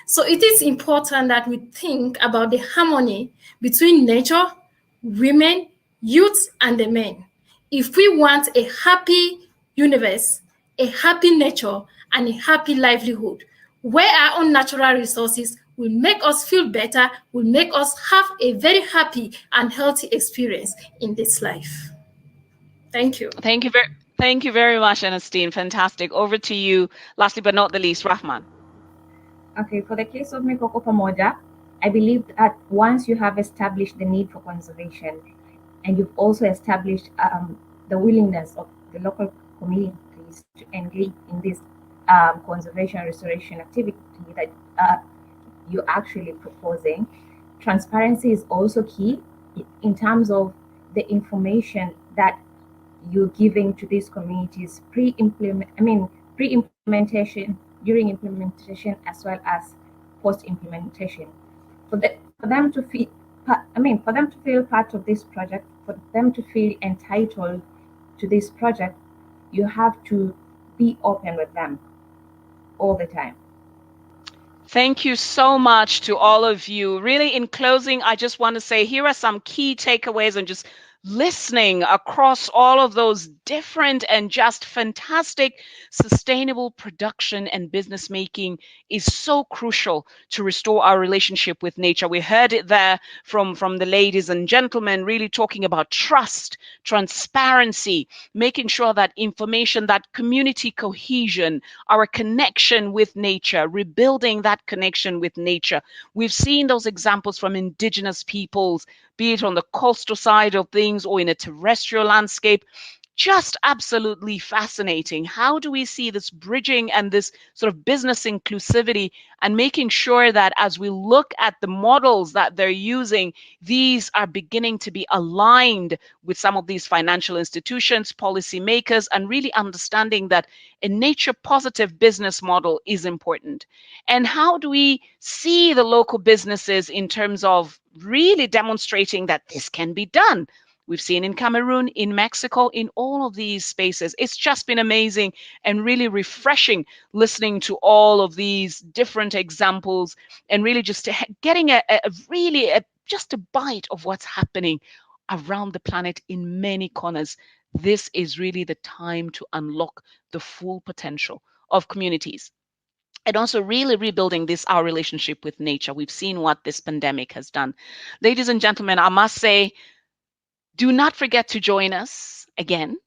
So it is important that we think about the harmony between nature, women, youths, and the men. If we want a happy universe, a happy nature, and a happy livelihood, where our own natural resources will make us feel better, will make us have a very happy and healthy experience in this life. Thank you. Thank you very much, Ernestine. Fantastic. Over to you. Lastly but not the least, Rahman. Okay, for the case of Mikoko Pamoja, I believe that once you have established the need for conservation and you've also established the willingness of the local communities to engage in this conservation restoration activity that you're actually proposing, transparency is also key in terms of the information that you're giving to these communities pre-implementation, during implementation, as well as post-implementation. For them to feel part of this project, for them to feel entitled to this project, you have to be open with them all the time. Thank you so much to all of you. Really, in closing, I just want to say here are some key takeaways and just listening across all of those different and just fantastic sustainable production and business making is so crucial to restore our relationship with nature. We heard it there from the ladies and gentlemen, really talking about trust, transparency, making sure that information, that community cohesion, our connection with nature, rebuilding that connection with nature. We've seen those examples from indigenous peoples, be it on the coastal side of things or in a terrestrial landscape. Just absolutely fascinating. How do we see this bridging and this sort of business inclusivity and making sure that as we look at the models that they're using, these are beginning to be aligned with some of these financial institutions, policymakers, and really understanding that a nature positive business model is important. And how do we see the local businesses in terms of really demonstrating that this can be done? We've seen in Cameroon, in Mexico, in all of these spaces. It's just been amazing and really refreshing listening to all of these different examples and really just getting just a bite of what's happening around the planet in many corners. This is really the time to unlock the full potential of communities. And also really rebuilding our relationship with nature. We've seen what this pandemic has done. Ladies and gentlemen, I must say, do not forget to join us again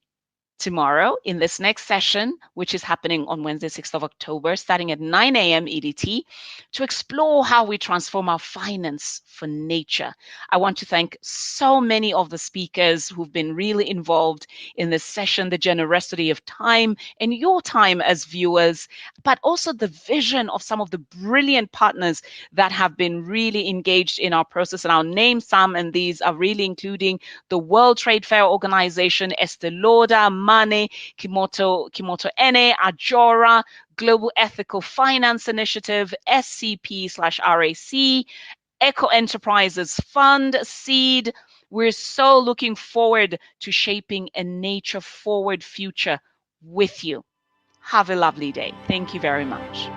tomorrow in this next session, which is happening on Wednesday, 6th of October, starting at 9 a.m. EDT, to explore how we transform our finance for nature. I want to thank so many of the speakers who've been really involved in this session, the generosity of time and your time as viewers, but also the vision of some of the brilliant partners that have been really engaged in our process. And I'll name some, and these are really including the World Trade Fair Organization, Estee Lauder, Mane, Kimoto Ene, Ajora, Global Ethical Finance Initiative, SCP/RAC, Eco Enterprises Fund, SEED. We're so looking forward to shaping a nature-forward future with you. Have a lovely day. Thank you very much.